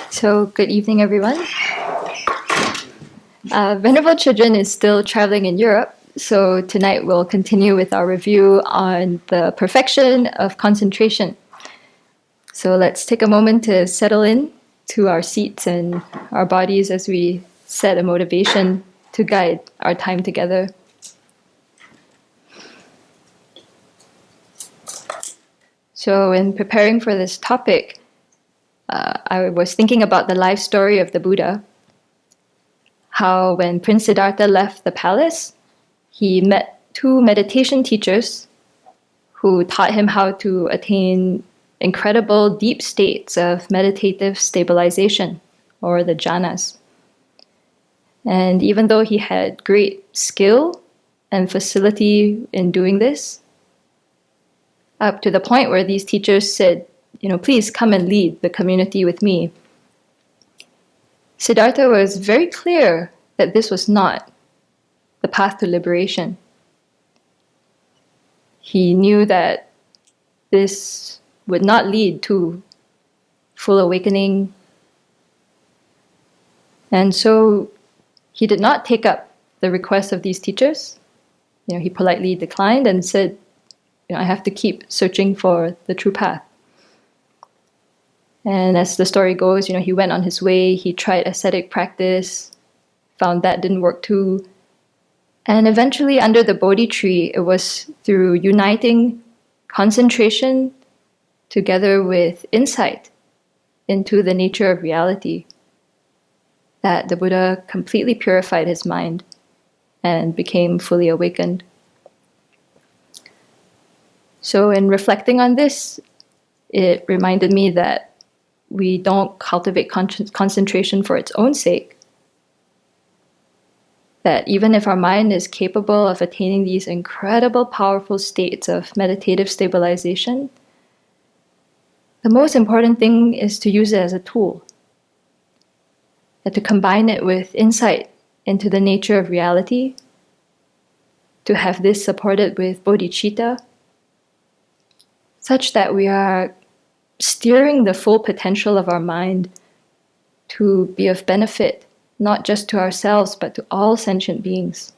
So, good evening, everyone. Venerable Children is still traveling in Europe, so tonight we'll continue with our review on the perfection of concentration. So, let's take a moment to settle in to our seats and our bodies as we set a motivation to guide our time together. So, in preparing for this topic, I was thinking about the life story of the Buddha. How when Prince Siddhartha left the palace, he met two meditation teachers who taught him how to attain incredible deep states of meditative stabilization, or the jhanas. And even though he had great skill and facility in doing this, up to the point where these teachers said, please come and lead the community with me, Siddhartha was very clear that this was not the path to liberation. He knew that this would not lead to full awakening. And so he did not take up the request of these teachers. He politely declined and said, I have to keep searching for the true path. And as the story goes, he went on his way, he tried ascetic practice, found that didn't work too. And eventually, under the Bodhi tree, it was through uniting concentration together with insight into the nature of reality that the Buddha completely purified his mind and became fully awakened. So in reflecting on this, it reminded me that we don't cultivate concentration for its own sake. That even if our mind is capable of attaining these incredible, powerful states of meditative stabilization, the most important thing is to use it as a tool, and to combine it with insight into the nature of reality, to have this supported with bodhicitta, such that we are steering the full potential of our mind to be of benefit, not just to ourselves, but to all sentient beings.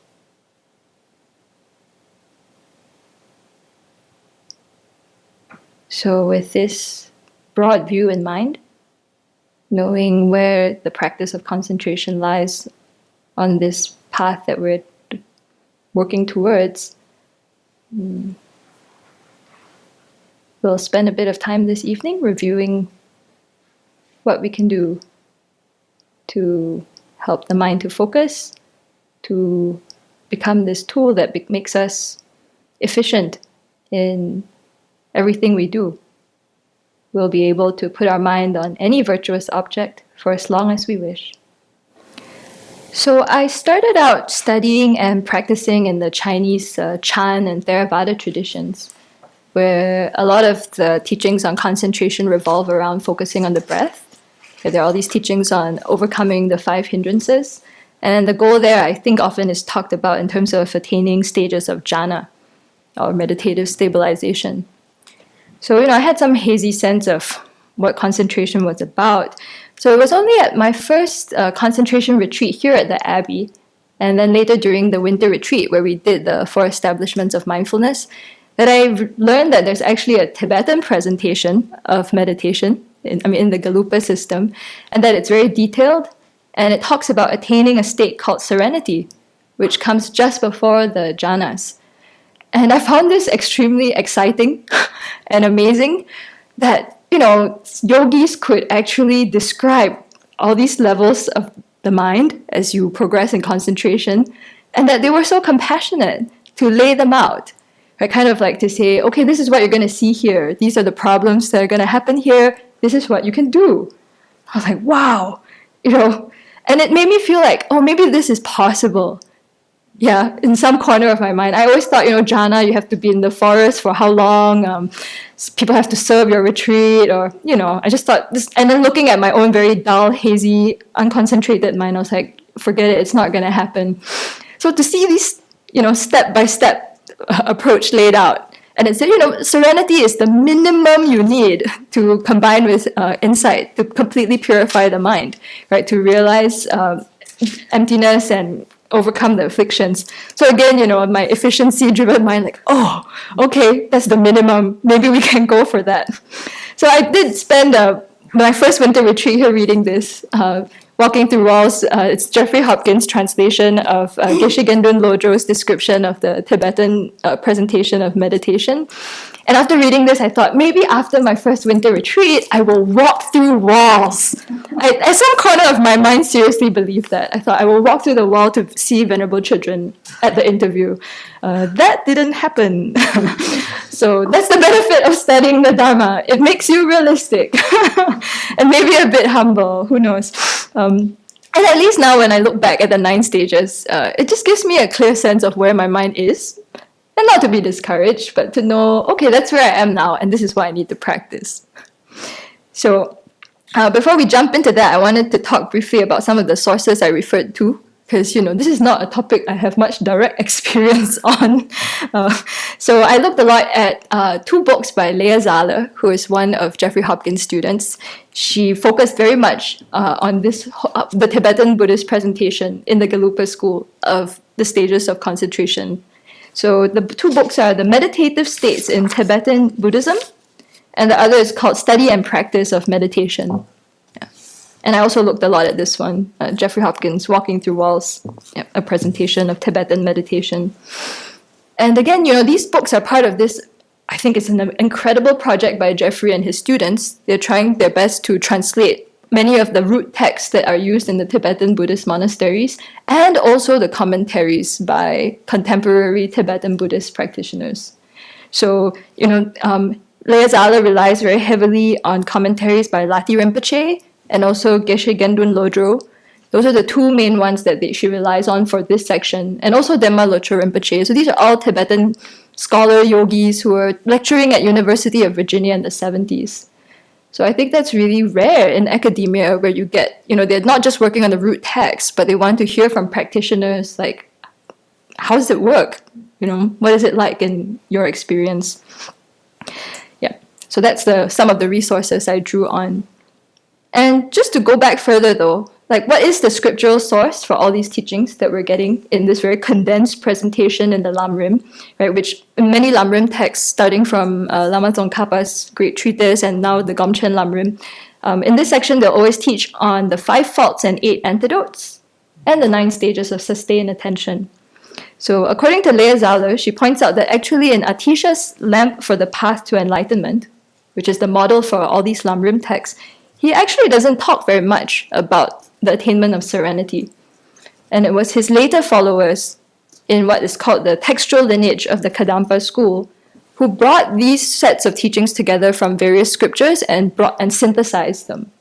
So with this broad view in mind, knowing where the practice of concentration lies on this path that we're working towards, we'll spend a bit of time this evening reviewing what we can do to help the mind to focus, to become this tool that makes us efficient in everything we do. We'll be able to put our mind on any virtuous object for as long as we wish. So I started out studying and practicing in the Chinese Chan and Theravada traditions, where a lot of the teachings on concentration revolve around focusing on the breath. There are all these teachings on overcoming the 5 hindrances. And the goal there, I think, often is talked about in terms of attaining stages of jhana, or meditative stabilization. So, I had some hazy sense of what concentration was about. So it was only at my first concentration retreat here at the Abbey, and then later during the winter retreat where we did the 4 establishments of mindfulness, that I learned that there's actually a Tibetan presentation of meditation in the Galupa system, and that it's very detailed, and it talks about attaining a state called serenity, which comes just before the jhanas. And I found this extremely exciting and amazing that, yogis could actually describe all these levels of the mind as you progress in concentration, and that they were so compassionate to lay them out. I kind of like to say, okay, this is what you're going to see here. These are the problems that are going to happen here. This is what you can do. I was like, wow, and it made me feel like, oh, maybe this is possible. Yeah, in some corner of my mind. I always thought, jhana, you have to be in the forest for how long? People have to serve your retreat, or, I just thought this. And then looking at my own very dull, hazy, unconcentrated mind, I was like, forget it, it's not going to happen. So to see these, step-by-step approach laid out, And it said, serenity is the minimum you need to combine with insight to completely purify the mind, right? To realize emptiness and overcome the afflictions. So again, my efficiency-driven mind, like, oh, okay, that's the minimum. Maybe we can go for that. So I did spend my first winter retreat here reading this, Walking Through Walls. It's Jeffrey Hopkins' translation of Geshe Gendun Lodro's description of the Tibetan presentation of meditation. And after reading this, I thought, maybe after my first winter retreat, I will walk through walls. At some corner of my mind seriously believed that. I thought I will walk through the wall to see Venerable Children at the interview. That didn't happen. So that's the benefit of studying the Dharma. It makes you realistic and maybe a bit humble, who knows. And at least now when I look back at the 9 stages, it just gives me a clear sense of where my mind is. And not to be discouraged, but to know, okay, that's where I am now, and this is what I need to practice. So before we jump into that, I wanted to talk briefly about some of the sources I referred to, because, this is not a topic I have much direct experience on. So I looked a lot at 2 books by Leah Zahler, who is one of Jeffrey Hopkins' students. She focused very much on the Tibetan Buddhist presentation in the Gelugpa school of the stages of concentration. So the 2 books are The Meditative States in Tibetan Buddhism, and the other is called Study and Practice of Meditation. Yeah. And I also looked a lot at this one, Jeffrey Hopkins, Walking Through Walls, a presentation of Tibetan meditation. And again, these books are part of this, I think it's an incredible project by Jeffrey and his students. They're trying their best to translate many of the root texts that are used in the Tibetan Buddhist monasteries, and also the commentaries by contemporary Tibetan Buddhist practitioners. So, Leah Zahler relies very heavily on commentaries by Lati Rinpoche and also Geshe Gendun Lodro. Those are the 2 main ones that she relies on for this section, and also Denma Lodro Rinpoche. So these are all Tibetan scholar yogis who were lecturing at University of Virginia in the 70s. So I think that's really rare in academia, where you get, they're not just working on the root text, but they want to hear from practitioners, like, how does it work? What is it like in your experience? Yeah, so that's some of the resources I drew on. And just to go back further though, like, what is the scriptural source for all these teachings that we're getting in this very condensed presentation in the Lamrim, right? Which in many Lamrim texts, starting from Lama Tsongkhapa's great treatise and now the Gomchen Lamrim, in this section they'll always teach on the 5 faults and 8 antidotes and the 9 stages of sustained attention. So according to Leah Zahler, she points out that actually in Atisha's Lamp for the Path to Enlightenment, which is the model for all these Lamrim texts, he actually doesn't talk very much about the attainment of serenity. And it was his later followers in what is called the textual lineage of the Kadampa school who brought these sets of teachings together from various scriptures and synthesized them.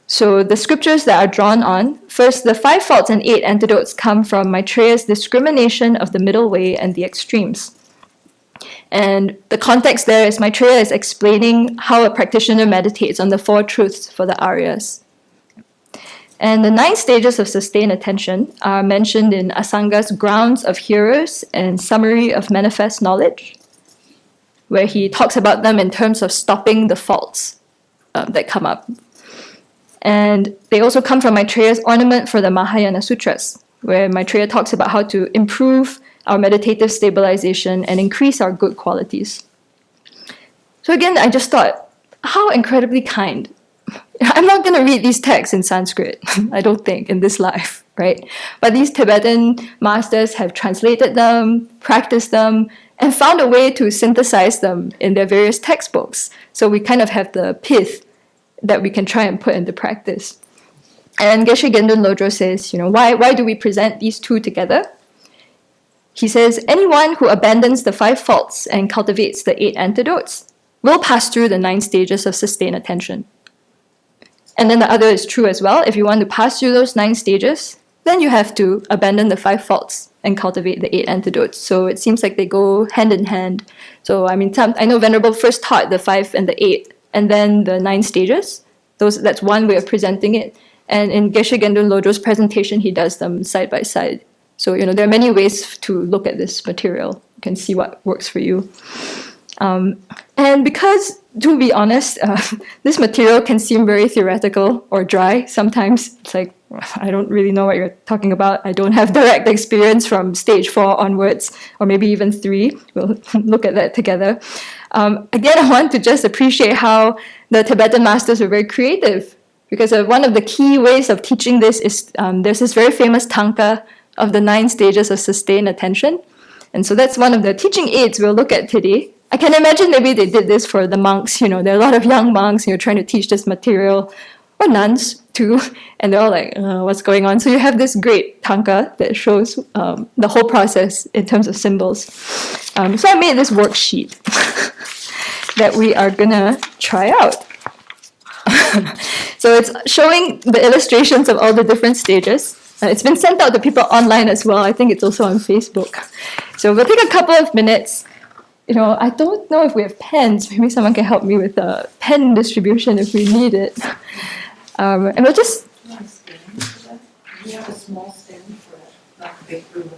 So the scriptures that are drawn on, first, the 5 faults and 8 antidotes come from Maitreya's discrimination of the middle way and the extremes. And the context there is Maitreya is explaining how a practitioner meditates on the 4 truths for the Aryas. And the 9 stages of sustained attention are mentioned in Asanga's Grounds of Hearers and Summary of Manifest Knowledge, where he talks about them in terms of stopping the faults that come up. And they also come from Maitreya's Ornament for the Mahayana Sutras, where Maitreya talks about how to improve our meditative stabilization and increase our good qualities. So again, I just thought, how incredibly kind. I'm not going to read these texts in Sanskrit, I don't think, in this life, right? But these Tibetan masters have translated them, practiced them, and found a way to synthesize them in their various textbooks. So we kind of have the pith that we can try and put into practice. And Geshe Gendun Lodro says, why do we present these 2 together? He says, anyone who abandons the 5 faults and cultivates the 8 antidotes will pass through the 9 stages of sustained attention. And then the other is true as well. If you want to pass through those 9 stages, then you have to abandon the 5 faults and cultivate the 8 antidotes. So it seems like they go hand in hand. So I know Venerable first taught the 5 and the 8, and then the 9 stages. That's one way of presenting it. And in Geshe Gendun Lodro's presentation, he does them side by side. So, there are many ways to look at this material. You can see what works for you. And because, to be honest, this material can seem very theoretical or dry sometimes. It's like, I don't really know what you're talking about. I don't have direct experience from stage 4 onwards, or maybe even 3. We'll look at that together. Again, I want to just appreciate how the Tibetan masters were very creative, because one of the key ways of teaching this is there's this very famous tanka of the 9 stages of sustained attention. And so that's one of the teaching aids we'll look at today. I can imagine maybe they did this for the monks. There are a lot of young monks, trying to teach this material, or nuns too, and they're all like, what's going on? So you have this great tanka that shows the whole process in terms of symbols. So I made this worksheet that we are gonna try out. So it's showing the illustrations of all the different stages. It's been sent out to people online as well. I think it's also on Facebook. So we'll take a couple of minutes. I don't know if we have pens. Maybe someone can help me with the pen distribution if we need it. And we'll just... We have a small stand for it, not a big blue.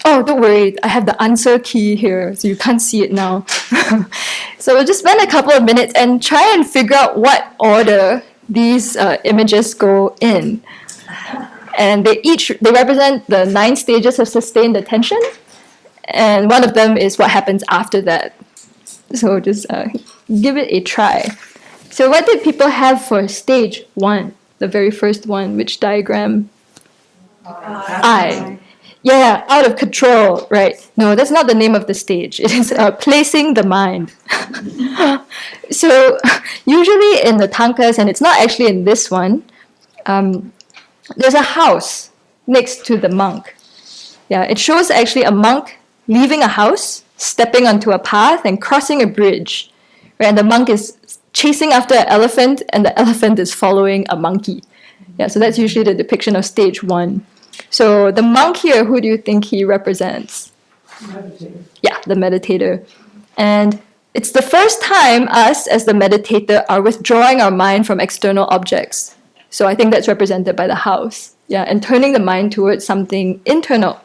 Oh, don't worry. I have the answer key here, so you can't see it now. So we'll just spend a couple of minutes and try and figure out what order these images go in. And they represent the 9 stages of sustained attention. And one of them is what happens after that. So just give it a try. So what did people have for stage 1, the very first one? Which diagram? I. Yeah, out of control, right. No, that's not the name of the stage. It is placing the mind. So usually in the tankas, and it's not actually in this one, there's a house next to the monk. Yeah, it shows actually a monk leaving a house, stepping onto a path, and crossing a bridge. Right? And the monk is chasing after an elephant, and the elephant is following a monkey. Yeah, so that's usually the depiction of stage 1. So the monk here, who do you think he represents? Meditator. Yeah, the meditator. And it's the first time us, as the meditator, are withdrawing our mind from external objects. So I think that's represented by the house. Yeah, and turning the mind towards something internal.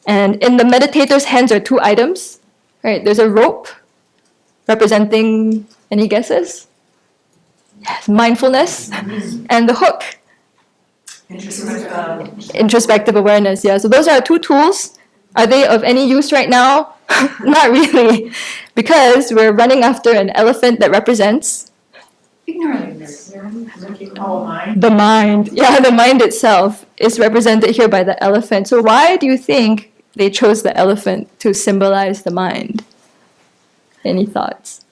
And in the meditator's hands are 2 items. Right, there's a rope representing, any guesses? Yes, mindfulness. And the hook. Introspective awareness, yeah. So those are 2 tools. Are they of any use right now? Not really. Because we're running after an elephant that represents Ignorance. the mind. Yeah, the mind itself is represented here by the elephant. So why do you think they chose the elephant to symbolize the mind? Any thoughts?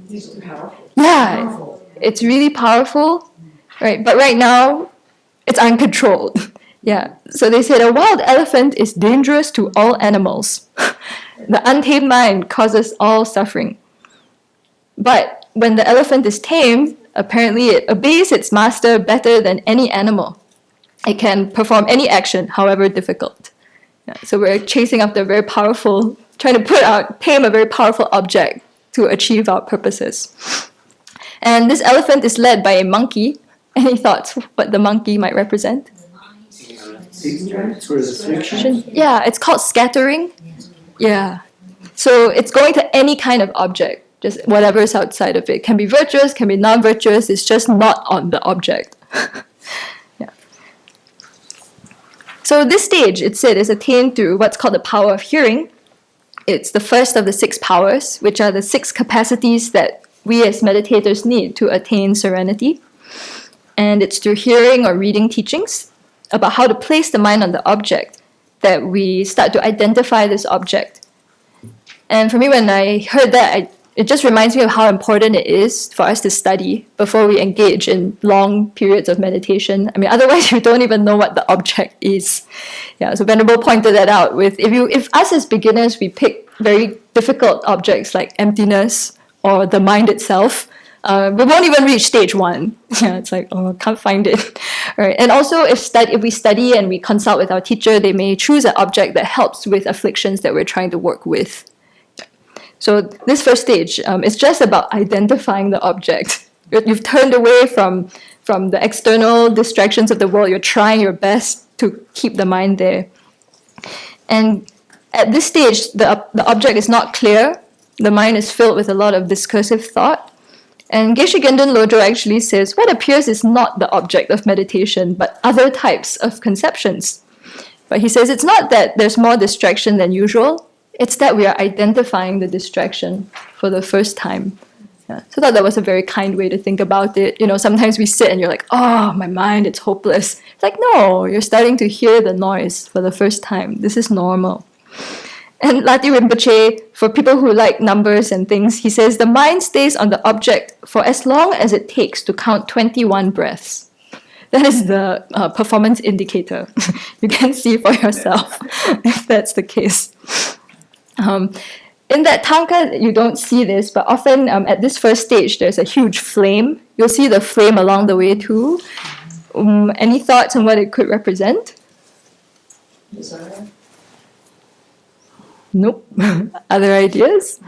It's powerful. Yeah, it's really powerful, right? But right now, it's uncontrolled. Yeah, so they said a wild elephant is dangerous to all animals. The untamed mind causes all suffering. But when the elephant is tamed, apparently it obeys its master better than any animal. It can perform any action, however difficult. Yeah, so we're chasing after a very powerful, trying to tame a very powerful object to achieve our purposes. And this elephant is led by a monkey. Any thoughts what the monkey might represent? Yeah, it's called scattering. Yeah. So it's going to any kind of object, just whatever is outside of it. Can be virtuous, can be non-virtuous, it's just not on the object. Yeah. So this stage, it said, is attained through what's called the power of hearing. It's the first of the 6 powers, which are the 6 capacities that we as meditators need to attain serenity. And it's through hearing or reading teachings about how to place the mind on the object that we start to identify this object. And for me, when I heard that, it just reminds me of how important it is for us to study before we engage in long periods of meditation. I mean, otherwise you don't even know what the object is. Yeah, so Venerable pointed that out. If us as beginners, we pick very difficult objects like emptiness or the mind itself, we won't even reach stage 1. Yeah, it's like, oh, can't find it. Right. And also, if we study and we consult with our teacher, they may choose an object that helps with afflictions that we're trying to work with. So this first stage is just about identifying the object. You've turned away from the external distractions of the world. You're trying your best to keep the mind there. And at this stage, the object is not clear. The mind is filled with a lot of discursive thought. And Geshe Gendun Lodro actually says, what appears is not the object of meditation, but other types of conceptions. But he says it's not that there's more distraction than usual, it's that we are identifying the distraction for the first time. Yeah. So I thought that was a very kind way to think about it. You know, sometimes we sit and you're like, oh, my mind, it's hopeless. It's like, no, you're starting to hear the noise for the first time. This is normal. And Lati Rinpoche, for people who like numbers and things, he says the mind stays on the object for as long as it takes to count 21 breaths. That is the performance indicator. You can see for yourself if that's the case. In that tanka, you don't see this, but often at this first stage, there's a huge flame. You'll see the flame along the way too. Any thoughts on what it could represent? Desire. Nope. Other ideas?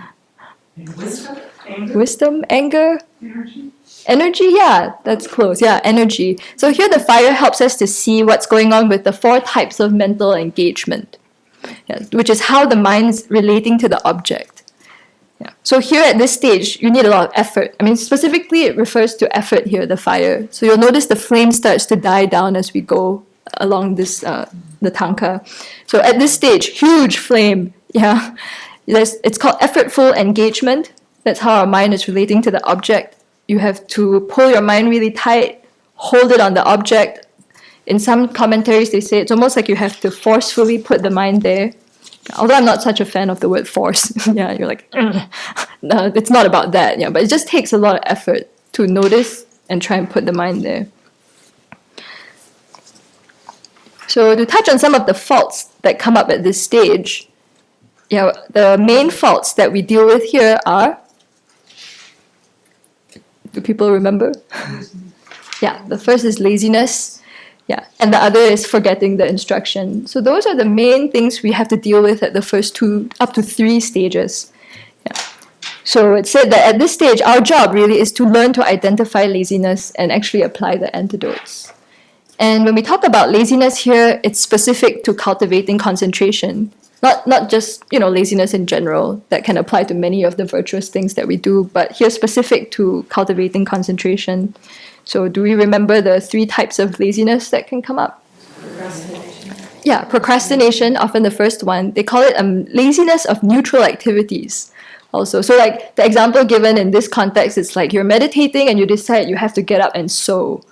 Wisdom. Anger. Wisdom, anger, Energy. energy. Yeah, that's close. Yeah, energy. So here the fire helps us to see what's going on with the 4 types of mental engagement, which is how the mind's relating to the object. Yeah. So here at this stage, you need a lot of effort. I mean, specifically, it refers to effort here, the fire. So you'll notice the flame starts to die down as we go along this the tanka. So at this stage, huge flame. Yeah, it's called effortful engagement. That's how our mind is relating to the object. You have to pull your mind really tight, hold it on the object. In some commentaries, they say it's almost like you have to forcefully put the mind there. Although I'm not such a fan of the word force. Yeah, you're like, no, it's not about that. Yeah, but it just takes a lot of effort to notice and try and put the mind there. So to touch on some of the faults that come up at this stage, the main faults that we deal with here are, do people remember? Yeah, the first is laziness. Yeah, and the other is forgetting the instruction. So those are the main things we have to deal with at the first 2 up to 3 stages. Yeah. So it said that at this stage, our job really is to learn to identify laziness and actually apply the antidotes. And when we talk about laziness here, it's specific to cultivating concentration. Not just, laziness in general, that can apply to many of the virtuous things that we do, but here specific to cultivating concentration. So do we remember the 3 types of laziness that can come up? Procrastination. Yeah, procrastination, often the first one. They call it laziness of neutral activities also. So like the example given in this context is like you're meditating and you decide you have to get up and sew.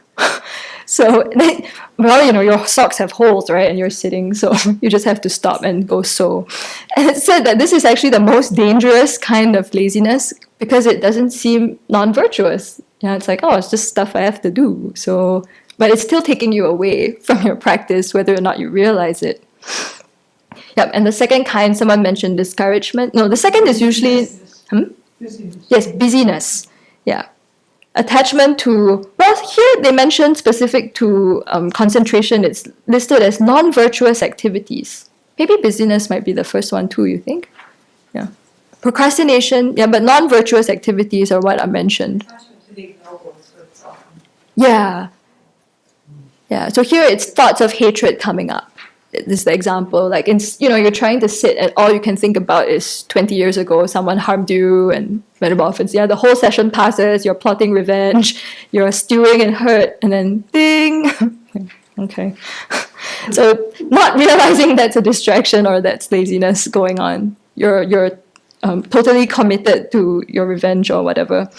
So, your socks have holes, right? And you're sitting, so you just have to stop and go sew. And it said that this is actually the most dangerous kind of laziness because it doesn't seem non-virtuous. Yeah, it's like, oh, it's just stuff I have to do. So, but it's still taking you away from your practice, whether or not you realize it. Yep, and the second kind, someone mentioned discouragement. No, the second is usually... Busyness. Yes, busyness. Yeah. Attachment to, here they mention specific to concentration, it's listed as non-virtuous activities. Maybe busyness might be the first one too, you think? Yeah. Procrastination, but non-virtuous activities are what I mentioned. Attachment to the ignobles, so it's often. Yeah. Yeah, so here it's thoughts of hatred coming up. This is the example, like, you're trying to sit and all you can think about is 20 years ago, someone harmed you and metamorphosis. Yeah, the whole session passes, you're plotting revenge, you're stewing in hurt, and then ding. Okay. So not realizing that's a distraction or that's laziness going on. You're totally committed to your revenge or whatever.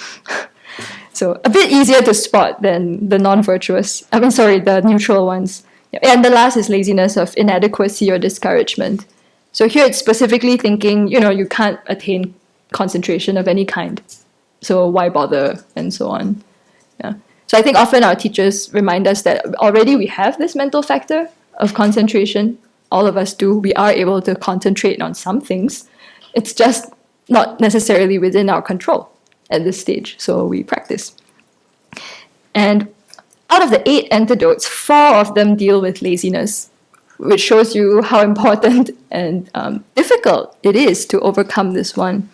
So a bit easier to spot than the the neutral ones. And the last is laziness of inadequacy or discouragement. So here it's specifically thinking, you can't attain concentration of any kind. So why bother? And so on. Yeah. So I think often our teachers remind us that already we have this mental factor of concentration. All of us do. We are able to concentrate on some things. It's just not necessarily within our control at this stage. So we practice. And out of the 8 antidotes, 4 of them deal with laziness, which shows you how important and difficult it is to overcome this one.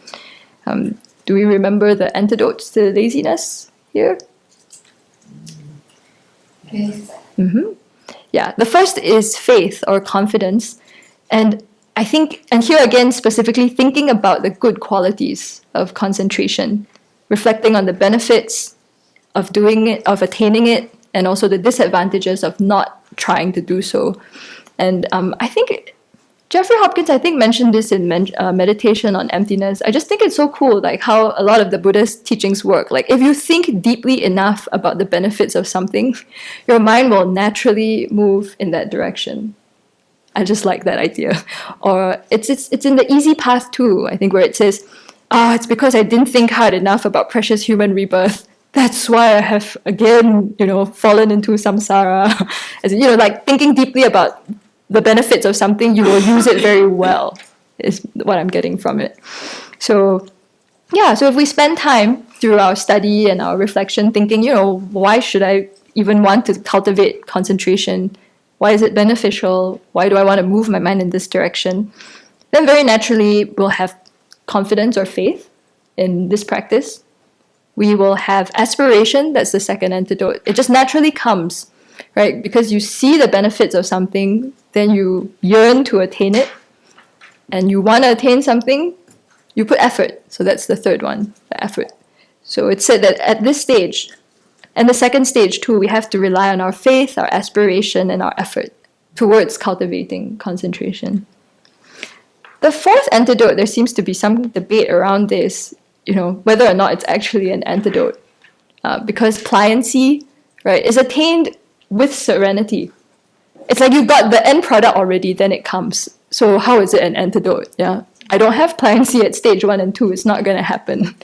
Do we remember the antidotes to laziness here? Faith. Yeah, the first is faith or confidence. And I think, and here again, specifically thinking about the good qualities of concentration, reflecting on the benefits of doing it, of attaining it, and also the disadvantages of not trying to do so. And I think Jeffrey Hopkins, I think, mentioned this in Meditation on Emptiness. I just think it's so cool, like how a lot of the Buddhist teachings work. Like if you think deeply enough about the benefits of something, your mind will naturally move in that direction. I just like that idea. Or it's in the easy path too, I think, where it says, it's because I didn't think hard enough about precious human rebirth. That's why I have again, fallen into samsara. As in, like thinking deeply about the benefits of something, you will use it very well, is what I'm getting from it. So if we spend time through our study and our reflection thinking, why should I even want to cultivate concentration? Why is it beneficial? Why do I want to move my mind in this direction? Then very naturally, we'll have confidence or faith in this practice. We will have aspiration. That's the second antidote. It just naturally comes, right? Because you see the benefits of something, then you yearn to attain it. And you want to attain something, you put effort. So that's the third one, the effort. So it's said that at this stage, and the second stage too, we have to rely on our faith, our aspiration, and our effort towards cultivating concentration. The fourth antidote, there seems to be some debate around this, whether or not it's actually an antidote. Because pliancy, right, is attained with serenity. It's like you got the end product already, then it comes. So how is it an antidote? Yeah, I don't have pliancy at stage 1 and 2. It's not going to happen.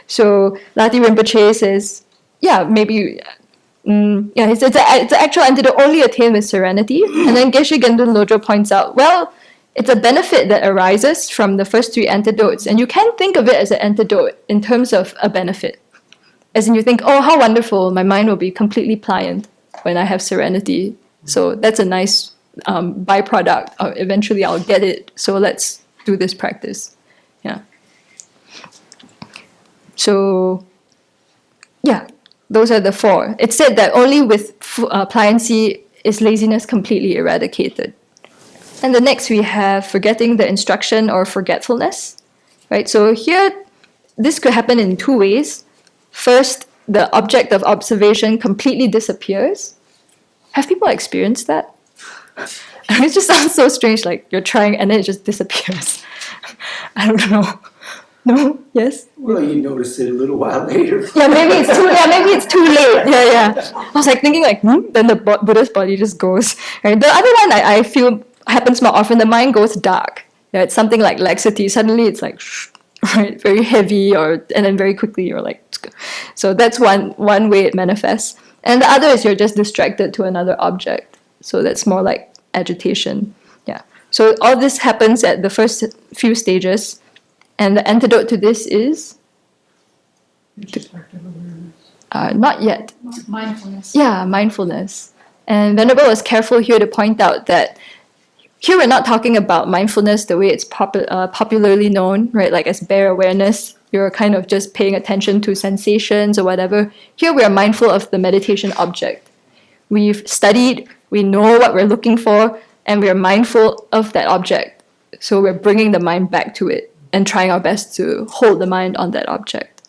So Lati Rinpoche says, maybe, it's an actual antidote only attained with serenity. And then Geshe Gendun Lodro points out, well, it's a benefit that arises from the first 3 antidotes. And you can think of it as an antidote in terms of a benefit. As in you think, oh, how wonderful, my mind will be completely pliant when I have serenity. So that's a nice byproduct. Eventually I'll get it. So let's do this practice. Yeah. So, those are the 4. It's said that only with pliancy is laziness completely eradicated. And the next we have forgetting the instruction or forgetfulness. Right? So here, this could happen in 2 ways. First, the object of observation completely disappears. Have people experienced that? It just sounds so strange, like you're trying and then it just disappears. I don't know. No? Yes? Well, you notice it a little while later. Maybe it's too late. I was like thinking then the Buddha's body just goes. Right? The other one I feel happens more often, the mind goes dark. Yeah, it's something like laxity. Suddenly it's like, right, very heavy, and then very quickly you're like, so that's one way it manifests. And the other is you're just distracted to another object. So that's more like agitation. Yeah. So all this happens at the first few stages. And the antidote to this is? Not yet. Mindfulness. Yeah, mindfulness. And Venerable was careful here to point out that here we're not talking about mindfulness the way it's popularly known, right? Like as bare awareness. You're kind of just paying attention to sensations or whatever. Here we are mindful of the meditation object. We've studied, we know what we're looking for, and we are mindful of that object. So we're bringing the mind back to it and trying our best to hold the mind on that object.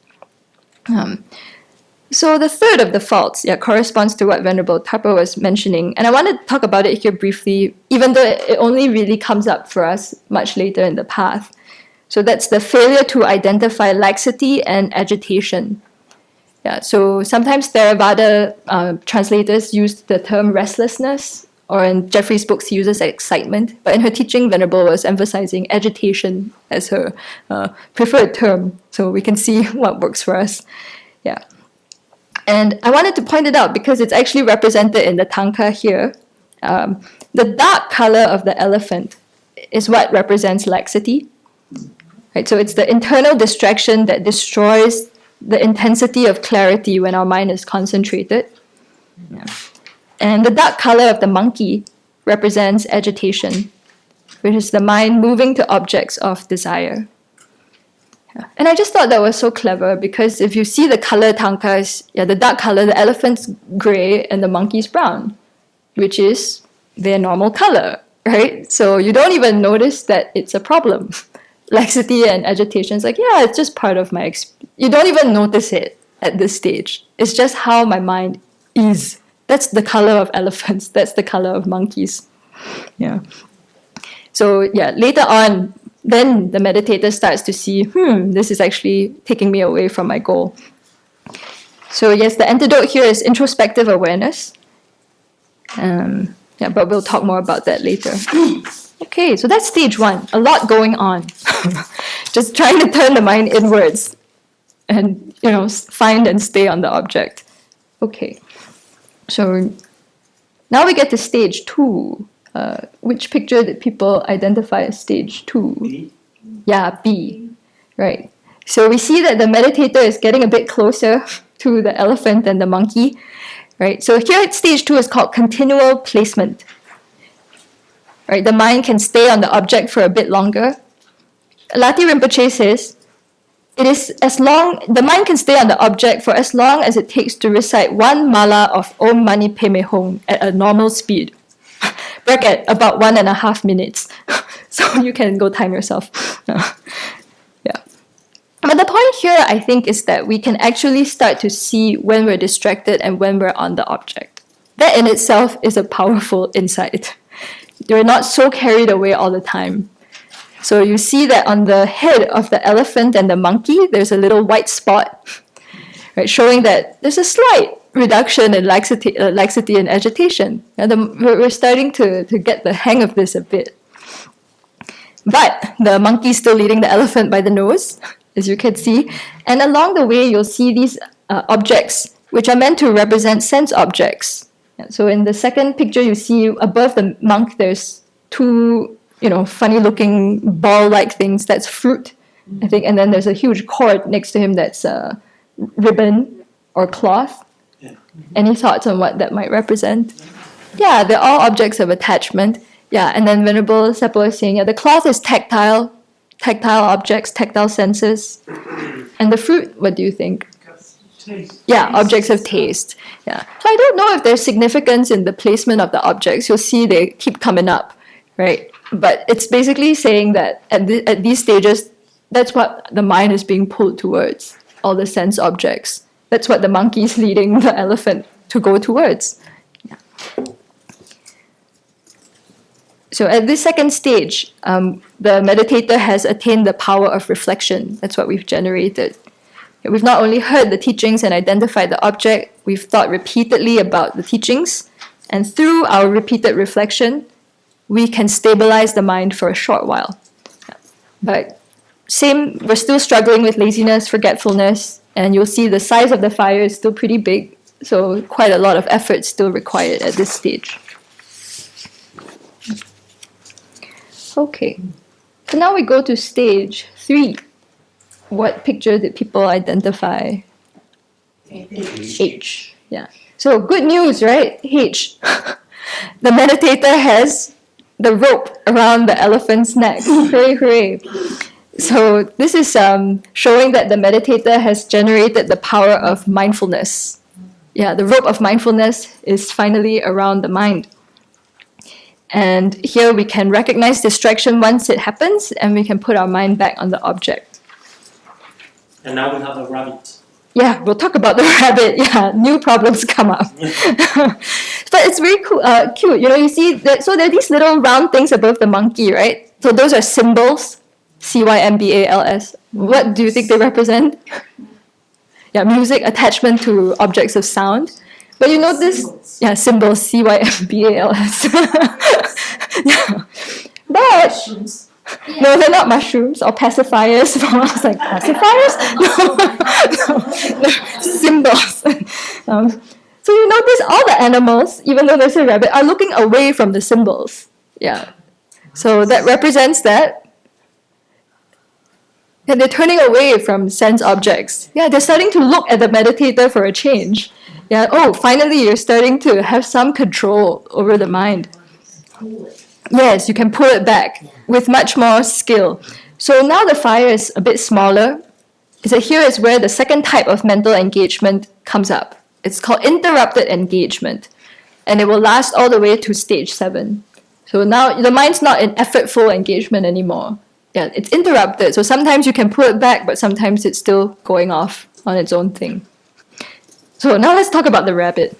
So the third of the faults corresponds to what Venerable Tapa was mentioning. And I want to talk about it here briefly, even though it only really comes up for us much later in the path. So that's the failure to identify laxity and agitation. So sometimes Theravada translators use the term restlessness, or in Jeffrey's books he uses excitement. But in her teaching, Venerable was emphasizing agitation as her preferred term. So we can see what works for us. And I wanted to point it out because it's actually represented in the tanka here. The dark color of the elephant is what represents laxity. Right? So it's the internal distraction that destroys the intensity of clarity when our mind is concentrated. And the dark color of the monkey represents agitation, which is the mind moving to objects of desire. And I just thought that was so clever because if you see the color tankas, the dark color, the elephant's gray and the monkey's brown, which is their normal color. right? So you don't even notice that it's a problem. Laxity and agitation is like, yeah, it's just part of my you don't even notice it at this stage. It's just how my mind is. That's the color of elephants. That's the color of monkeys. Yeah. So yeah, later on, then the meditator starts to see, this is actually taking me away from my goal. So yes, the antidote here is introspective awareness. But we'll talk more about that later. Okay, so that's stage 1. A lot going on. Just trying to turn the mind inwards and, find and stay on the object. Okay, so now we get to stage 2. Which picture did people identify as stage 2? B. Yeah, B. Right. So we see that the meditator is getting a bit closer to the elephant and the monkey. Right. So here at stage 2 is called continual placement. Right. The mind can stay on the object for a bit longer. Lati Rinpoche says, the mind can stay on the object for as long as it takes to recite one mala of Om Mani Padme Hum at a normal speed. Bracket, about 1.5 minutes. So you can go time yourself. Yeah. But the point here, I think, is that we can actually start to see when we're distracted and when we're on the object. That in itself is a powerful insight. We're not so carried away all the time. So you see that on the head of the elephant and the monkey, there's a little white spot, right, showing that there's a slight reduction in laxity and agitation. We're starting to get the hang of this a bit. But the monkey's still leading the elephant by the nose, as you can see. And along the way, you'll see these objects, which are meant to represent sense objects. So in the second picture, you see above the monk, there's 2, funny-looking ball-like things. That's fruit, I think. And then there's a huge cord next to him that's ribbon or cloth. Yeah. Any thoughts on what that might represent? Yeah, they're all objects of attachment. Yeah, and then Venerable Seppo is saying, the cloth is tactile objects, tactile senses. And the fruit, what do you think? Taste. Yeah, objects of taste. Yeah. So I don't know if there's significance in the placement of the objects. You'll see they keep coming up, right? But it's basically saying that at these stages, that's what the mind is being pulled towards, all the sense objects. That's what the monkey is leading the elephant to go towards. Yeah. So at this second stage, the meditator has attained the power of reflection. That's what we've generated. We've not only heard the teachings and identified the object, we've thought repeatedly about the teachings, and through our repeated reflection, we can stabilize the mind for a short while. But we're still struggling with laziness, forgetfulness, and you'll see the size of the fire is still pretty big, so quite a lot of effort still required at this stage. Okay, so now we go to stage 3. What picture did people identify? H. Yeah. So good news, right? H. The meditator has the rope around the elephant's neck. Hooray, hooray. So this is showing that the meditator has generated the power of mindfulness. Yeah, the rope of mindfulness is finally around the mind. And here we can recognize distraction once it happens, and we can put our mind back on the object. And now we have a rabbit. Yeah, we'll talk about the rabbit. Yeah, new problems come up. But it's very cool, cute. You see that. So there are these little round things above the monkey, right? So those are symbols, CYMBALS. What do you think they represent? Yeah, music, attachment to objects of sound. But this, yeah, symbols, CYMBALS. Yeah. But no, they're not mushrooms or pacifiers. I was like, pacifiers? No, symbols. So you notice all the animals, even though there's a rabbit, are looking away from the symbols. Yeah. So that represents that. And they're turning away from sense objects. Yeah, they're starting to look at the meditator for a change. Yeah. Oh, finally you're starting to have some control over the mind. Yes, you can pull it back with much more skill. So now the fire is a bit smaller. So here is where the second type of mental engagement comes up. It's called interrupted engagement. And it will last all the way to stage 7. So now the mind's not in effortful engagement anymore. Yeah, it's interrupted. So sometimes you can pull it back, but sometimes it's still going off on its own thing. So now let's talk about the rabbit.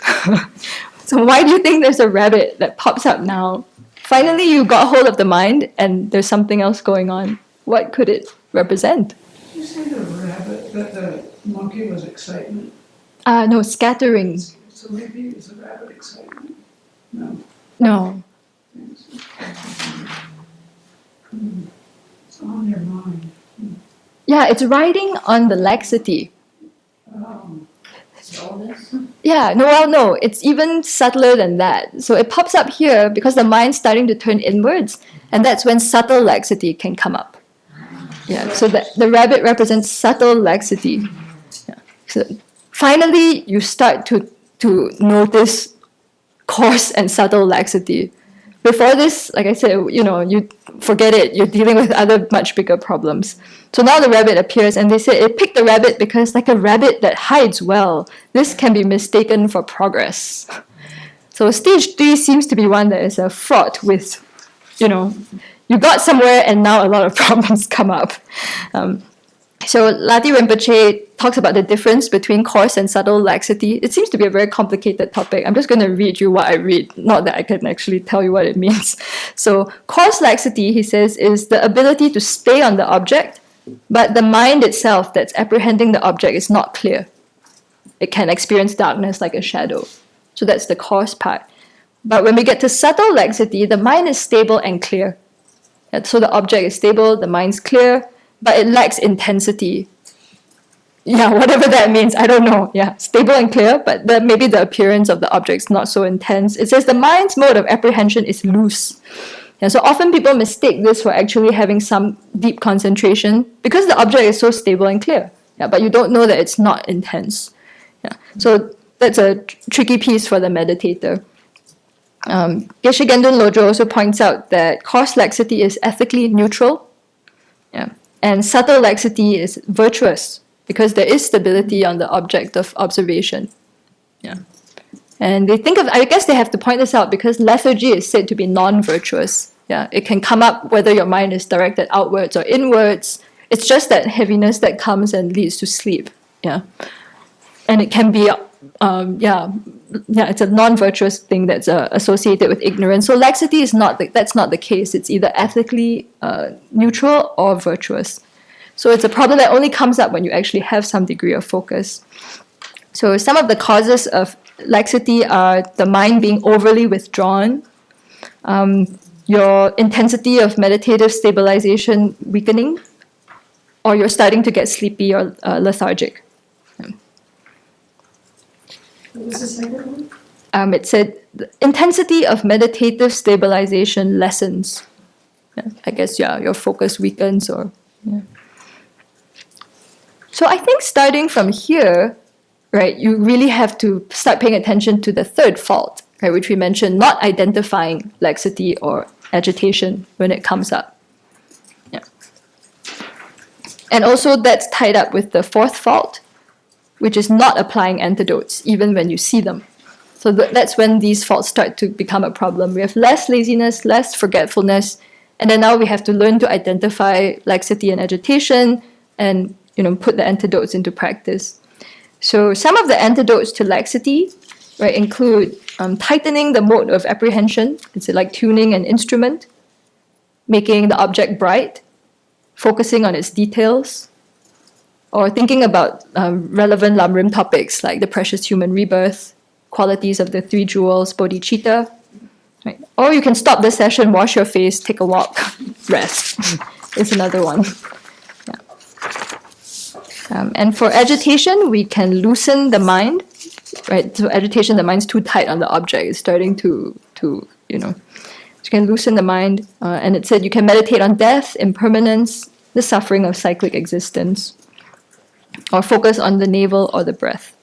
So why do you think there's a rabbit that pops up now? Finally, you got hold of the mind and there's something else going on. What could it represent? Did you say the rabbit, that the monkey was excitement? No, scattering. So maybe it's a rabbit excitement? No. No. It's on your mind. Yeah, it's riding on the laxity. Dullness. Yeah, no, it's even subtler than that. So it pops up here because the mind's starting to turn inwards, and that's when subtle laxity can come up. Yeah, so the rabbit represents subtle laxity. Yeah. So finally, you start to notice coarse and subtle laxity. Before this, like I said, you forget it. You're dealing with other much bigger problems. So now the rabbit appears, and they say it picked the rabbit because, like a rabbit that hides well, this can be mistaken for progress. So stage 3 seems to be one that is fraught with, you got somewhere and now a lot of problems come up. So Lati Rinpoche talks about the difference between coarse and subtle laxity. It seems to be a very complicated topic. I'm just going to read you what I read, not that I can actually tell you what it means. So coarse laxity, he says, is the ability to stay on the object, but the mind itself that's apprehending the object is not clear. It can experience darkness like a shadow. So that's the coarse part. But when we get to subtle laxity, the mind is stable and clear. So the object is stable, the mind's clear, but it lacks intensity. Yeah, whatever that means, I don't know. Yeah, stable and clear, but maybe the appearance of the object is not so intense. It says the mind's mode of apprehension is loose. Yeah, so often people mistake this for actually having some deep concentration because the object is so stable and clear. Yeah, but you don't know that it's not intense. Yeah, so that's a tricky piece for the meditator. Geshe Gendun Lodro also points out that coarse laxity is ethically neutral. Yeah. And subtle laxity is virtuous because there is stability on the object of observation. Yeah. And I guess they have to point this out because lethargy is said to be non-virtuous. Yeah. It can come up whether your mind is directed outwards or inwards. It's just that heaviness that comes and leads to sleep. Yeah. And it can be, it's a non-virtuous thing that's associated with ignorance. So laxity is that's not the case. It's either ethically neutral or virtuous. So it's a problem that only comes up when you actually have some degree of focus. So some of the causes of laxity are the mind being overly withdrawn, your intensity of meditative stabilization weakening, or you're starting to get sleepy or lethargic. What was the second one? It said the intensity of meditative stabilization lessens. Yeah, I guess your focus weakens or. Yeah. So I think starting from here, right, you really have to start paying attention to the third fault, right, which we mentioned, not identifying laxity or agitation when it comes up. Yeah. And also that's tied up with the fourth fault, which is not applying antidotes even when you see them. So that's when these faults start to become a problem. We have less laziness, less forgetfulness, and then now we have to learn to identify laxity and agitation and put the antidotes into practice. So some of the antidotes to laxity, right, include tightening the mode of apprehension. It's like tuning an instrument, making the object bright, focusing on its details, or thinking about relevant Lamrim topics like the precious human rebirth, qualities of the three jewels, bodhicitta. Right? Or you can stop the session, wash your face, take a walk, rest. Is another one. Yeah. And for agitation, we can loosen the mind. Right? So agitation, the mind's too tight on the object. It's starting to you can loosen the mind. And it said you can meditate on death, impermanence, the suffering of cyclic existence, or focus on the navel or the breath.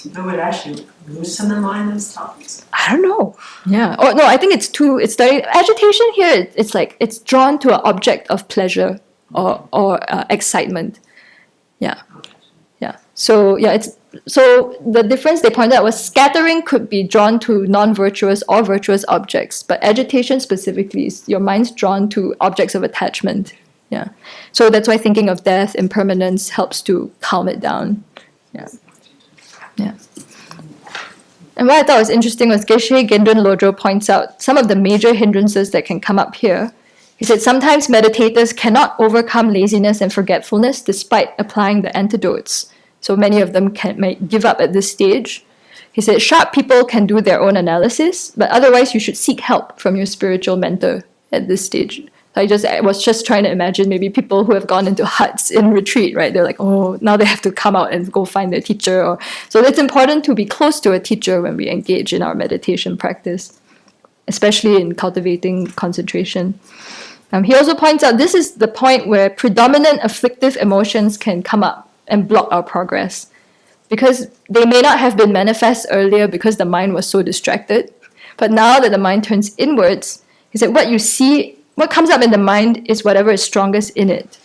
It would actually loosen the mind and topics. I don't know. Yeah. Oh no, I think it's starting agitation here. It's like it's drawn to an object of pleasure or excitement. Yeah. Yeah. So the difference they pointed out was scattering could be drawn to non-virtuous or virtuous objects, but agitation specifically is your mind's drawn to objects of attachment. Yeah. So that's why thinking of death, impermanence helps to calm it down. Yeah. Yeah. And what I thought was interesting was Geshe Gendun Lodro points out some of the major hindrances that can come up here. He said sometimes meditators cannot overcome laziness and forgetfulness despite applying the antidotes. So many of them may give up at this stage. He said sharp people can do their own analysis, but otherwise you should seek help from your spiritual mentor at this stage. I was just trying to imagine maybe people who have gone into huts in retreat, right? They're like, oh, now they have to come out and go find their teacher. So it's important to be close to a teacher when we engage in our meditation practice, especially in cultivating concentration. He also points out this is the point where predominant afflictive emotions can come up and block our progress, because they may not have been manifest earlier because the mind was so distracted. But now that the mind turns inwards, he said what comes up in the mind is whatever is strongest in it.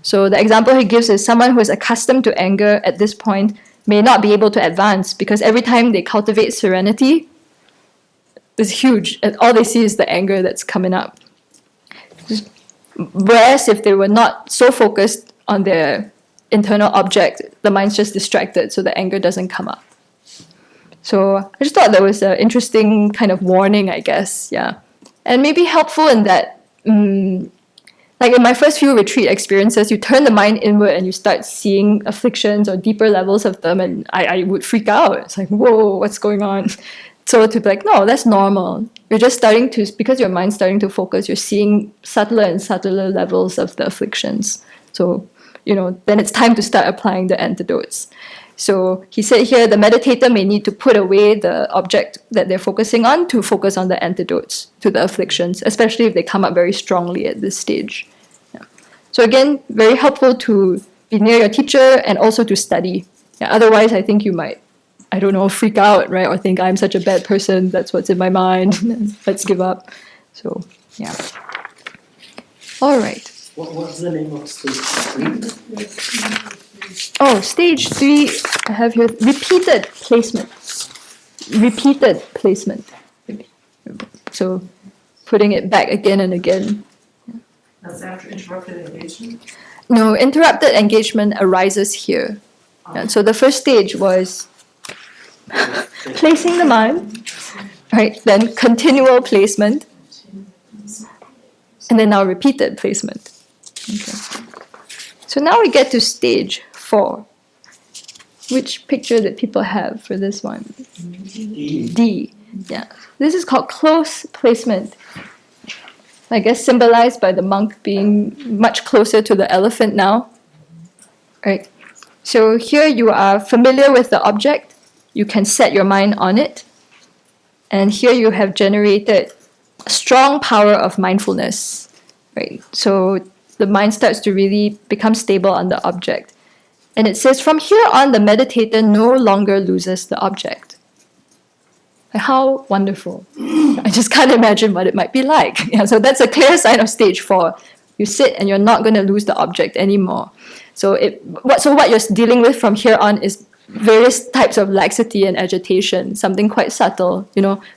So the example he gives is someone who is accustomed to anger at this point may not be able to advance because every time they cultivate serenity, it's huge, and all they see is the anger that's coming up. Whereas if they were not so focused on their internal object, the mind's just distracted, so the anger doesn't come up. So I just thought that was an interesting kind of warning, I guess, yeah. And maybe helpful in that, like in my first few retreat experiences, you turn the mind inward and you start seeing afflictions or deeper levels of them, and I would freak out. It's like, whoa, what's going on? So to be like, no, that's normal. You're just starting to, because your mind's starting to focus, you're seeing subtler and subtler levels of the afflictions. So, then it's time to start applying the antidotes. So he said here, the meditator may need to put away the object that they're focusing on to focus on the antidotes to the afflictions, especially if they come up very strongly at this stage. Yeah. So again, very helpful to be near your teacher and also to study. Yeah, otherwise, I think you might, freak out, right? Or think I'm such a bad person, that's what's in my mind, let's give up. So, yeah. All right. What's the name of stage 3? Oh, stage 3, I have here repeated placement. Repeated placement. So putting it back again and again. That's after interrupted engagement? No, interrupted engagement arises here. Yeah, so the first stage was placing the mind, right? Then continual placement, and then now repeated placement. Okay. So now we get to stage 4. Which picture did people have for this one? D. Yeah. This is called close placement. I guess symbolized by the monk being much closer to the elephant now. Right. So here you are familiar with the object. You can set your mind on it. And here you have generated a strong power of mindfulness. Right. So the mind starts to really become stable on the object. And it says, from here on, the meditator no longer loses the object. How wonderful. I just can't imagine what it might be like. Yeah, so that's a clear sign of stage 4. You sit and you're not going to lose the object anymore. So what you're dealing with from here on is various types of laxity and agitation, something quite subtle.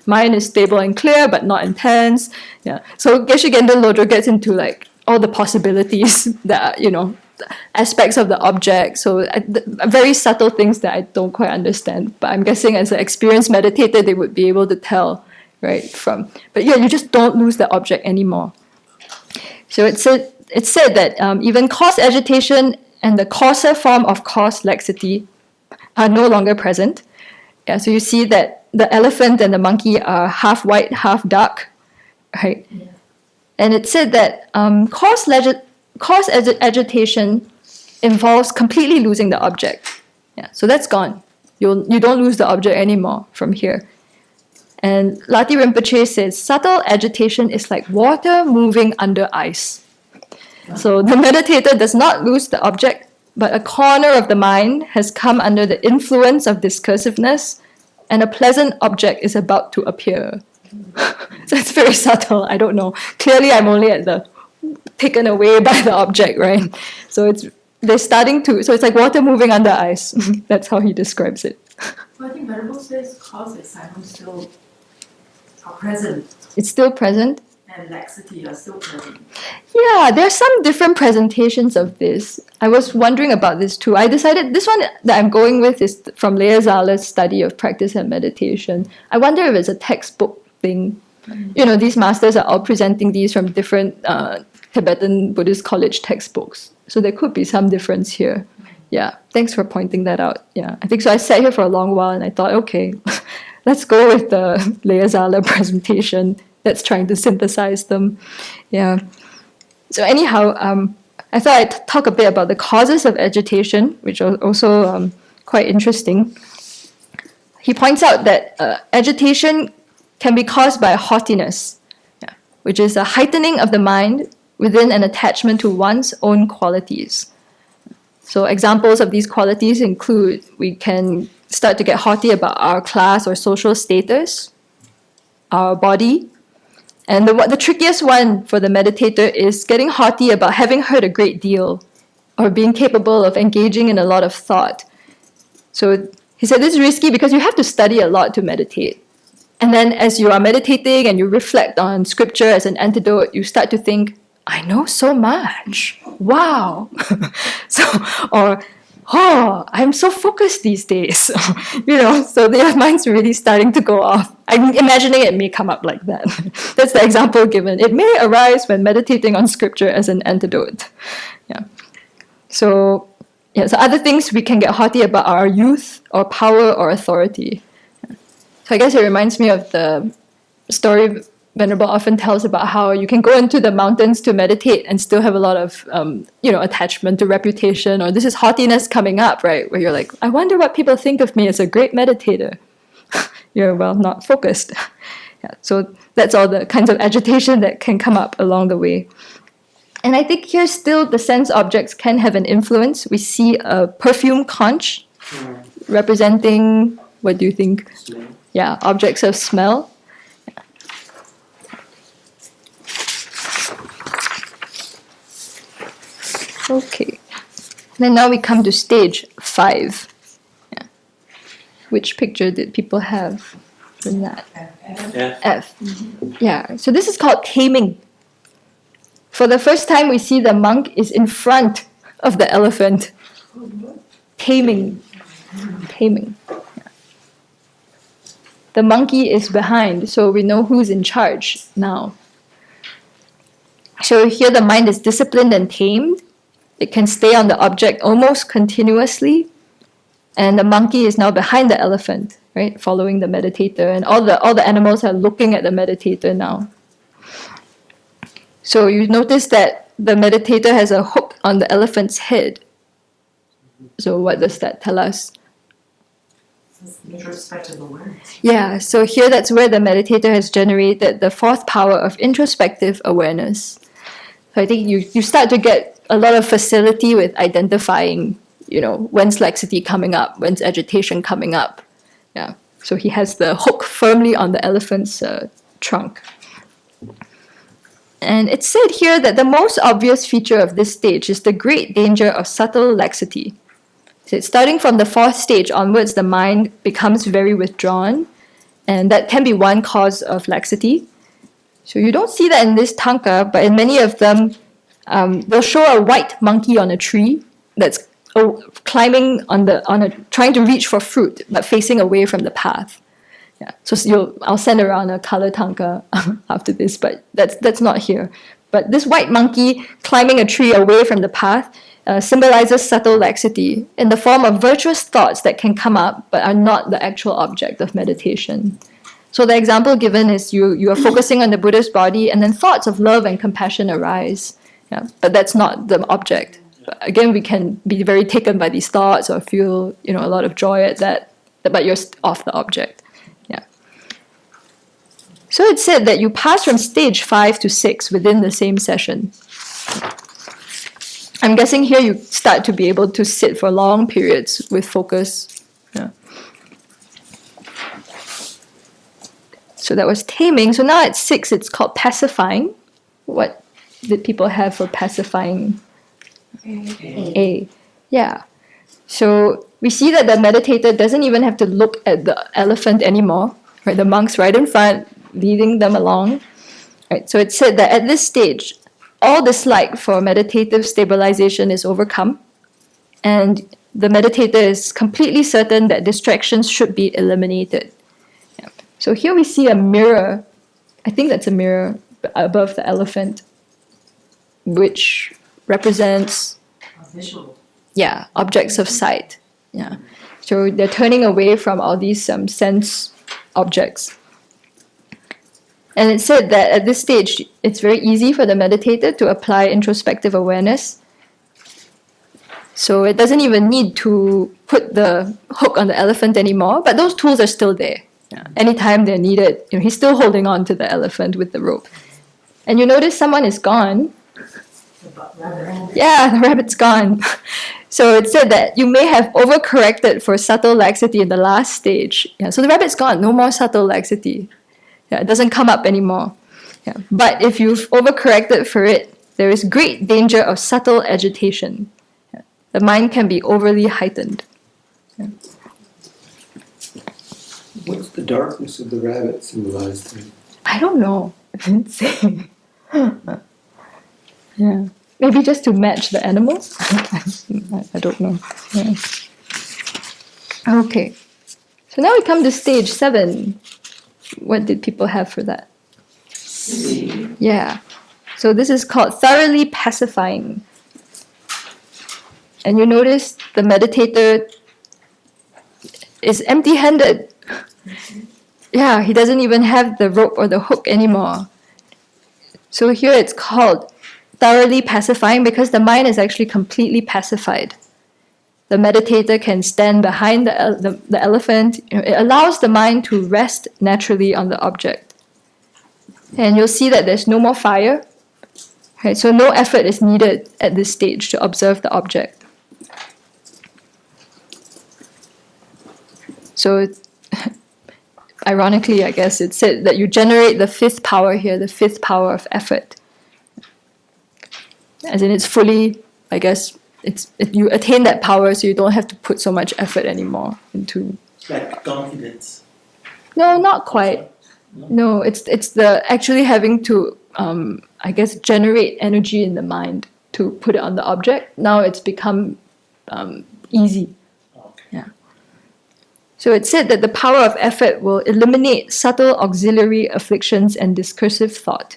Mind is stable and clear, but not intense. Yeah. So Geshe Gendun Lodro gets into like all the possibilities that aspects of the object. So very subtle things that I don't quite understand. But I'm guessing as an experienced meditator, they would be able to tell, right? But yeah, you just don't lose the object anymore. So it said that even cause agitation and the coarser form of cause laxity are no longer present. Yeah, so you see that the elephant and the monkey are half white, half dark, right? Yeah. And it said that cause agitation involves completely losing the object. Yeah, so that's gone. You don't lose the object anymore from here. And Lati Rinpoche says, subtle agitation is like water moving under ice. So the meditator does not lose the object, but a corner of the mind has come under the influence of discursiveness, and a pleasant object is about to appear. So it's very subtle, I don't know. Clearly I'm only at the taken away by the object, right? So they're starting to, so it's like water moving under ice. That's how he describes it. Well, I think variable states cause excitement still are present It's still present. and laxity are still present. Yeah, there are some different presentations of this. I was wondering about this too. I decided this one that I'm going with is from Lea Zala's study of practice and meditation. I wonder if it's a textbook thing. You know, these masters are all presenting these from different Tibetan Buddhist college textbooks. So there could be some difference here. Yeah, thanks for pointing that out. Yeah, I think so. I sat here for a long while and I thought, okay, let's go with the Lea Zala presentation that's trying to synthesize them. Yeah. So anyhow, I thought I'd talk a bit about the causes of agitation, which are also quite interesting. He points out that agitation can be caused by haughtiness, which is a heightening of the mind within an attachment to one's own qualities. So examples of these qualities include we can start to get haughty about our class or social status, our body, and the trickiest one for the meditator is getting haughty about having heard a great deal or being capable of engaging in a lot of thought. So he said this is risky because you have to study a lot to meditate. And then as you are meditating and you reflect on scripture as an antidote, you start to think, I know so much. Wow. Oh, I'm so focused these days. So their mind's really starting to go off. I'm imagining it may come up like that. That's the example given. It may arise when meditating on scripture as an antidote. So other things we can get haughty about are youth or power or authority. So I guess it reminds me of the story Venerable often tells about how you can go into the mountains to meditate and still have a lot of, attachment to reputation, or this is haughtiness coming up, right? Where you're like, I wonder what people think of me as a great meditator. You're, not focused. So that's all the kinds of agitation that can come up along the way. And I think here still the sense objects can have an influence. We see a perfume conch representing, what do you think? Smell. Yeah, objects of smell. Okay. Then now we come to stage 5. Which picture did people have from that? F. Yeah. So this is called taming. For the first time, we see the monk is in front of the elephant. Taming. Taming. The monkey is behind, so we know who's in charge now. So here the mind is disciplined and tamed. It can stay on the object almost continuously. And the monkey is now behind the elephant, right? Following the meditator. And all the animals are looking at the meditator now. So you notice that the meditator has a hook on the elephant's head. So what does that tell us? Introspective awareness. Yeah, so here that's where the meditator has generated the fourth power of introspective awareness. So I think you start to get a lot of facility with identifying, when's laxity coming up, when's agitation coming up. Yeah, so he has the hook firmly on the elephant's trunk. And it's said here that the most obvious feature of this stage is the great danger of subtle laxity. So starting from the fourth stage onwards, the mind becomes very withdrawn, and that can be one cause of laxity. So you don't see that in this tanka, but in many of them, they'll show a white monkey on a tree that's climbing trying to reach for fruit, but facing away from the path. Yeah. So I'll send around a color tanka after this, but that's not here. But this white monkey climbing a tree away from the path symbolizes subtle laxity in the form of virtuous thoughts that can come up but are not the actual object of meditation. So the example given is you are focusing on the Buddha's body and then thoughts of love and compassion arise. Yeah, but that's not the object. But again, we can be very taken by these thoughts or feel a lot of joy at that, but you're off the object. Yeah. So it's said that you pass from stage 5 to 6 within the same session. I'm guessing here you start to be able to sit for long periods with focus. Yeah. So that was taming. So now at 6, it's called pacifying. What did people have for pacifying? A. Yeah. So we see that the meditator doesn't even have to look at the elephant anymore, right? The monk's right in front, leading them along. Right? So it's said that at this stage, all dislike for meditative stabilization is overcome, and the meditator is completely certain that distractions should be eliminated. Yeah. So here we see a mirror. I think that's a mirror above the elephant, which represents Visual. objects of sight. Yeah. So they're turning away from all these sense objects. And it said that at this stage, it's very easy for the meditator to apply introspective awareness. So it doesn't even need to put the hook on the elephant anymore, but those tools are still there. Yeah. Anytime they're needed, he's still holding on to the elephant with the rope. And you notice someone is gone. Yeah, the rabbit's gone. So it said that you may have overcorrected for subtle laxity in the last stage. Yeah, so the rabbit's gone, no more subtle laxity. Yeah, it doesn't come up anymore. Yeah. But if you've overcorrected for it, there is great danger of subtle agitation. Yeah. The mind can be overly heightened. Yeah. What's the darkness of the rabbit symbolized then? I don't know. It didn't say. Yeah. Maybe just to match the animals? I don't know. Yeah. Okay. So now we come to stage 7. What did people have for that? C. Yeah. So this is called thoroughly pacifying. And you notice the meditator is empty-handed. Yeah, he doesn't even have the rope or the hook anymore. So here it's called thoroughly pacifying because the mind is actually completely pacified. The meditator can stand behind the elephant. It allows the mind to rest naturally on the object. And you'll see that there's no more fire. Right? So no effort is needed at this stage to observe the object. So ironically, I guess, it said that you generate the 5th power here, the 5th power of effort. As in it's fully, I guess, you attain that power so you don't have to put so much effort anymore into... Like confidence. No, not quite. No, it's the actually having to, I guess, generate energy in the mind to put it on the object. Now it's become easy. Okay. Yeah. So it said that the power of effort will eliminate subtle auxiliary afflictions and discursive thought.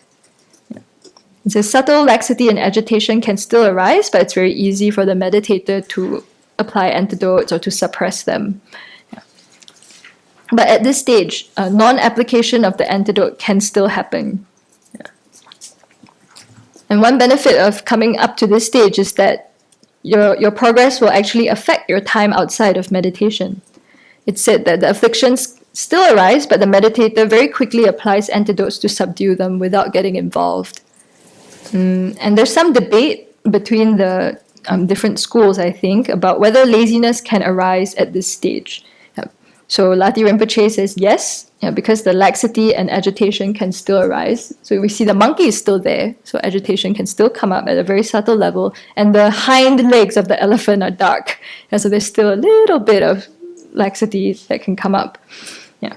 It says subtle laxity and agitation can still arise, but it's very easy for the meditator to apply antidotes or to suppress them. Yeah. But at this stage, non-application of the antidote can still happen. Yeah. And one benefit of coming up to this stage is that your progress will actually affect your time outside of meditation. It said that the afflictions still arise, but the meditator very quickly applies antidotes to subdue them without getting involved. And there's some debate between the different schools, I think, about whether laziness can arise at this stage. So Lati Rinpoche says yes, because the laxity and agitation can still arise. So we see the monkey is still there, so agitation can still come up at a very subtle level, and the hind legs of the elephant are dark. So there's still a little bit of laxity that can come up. Yeah.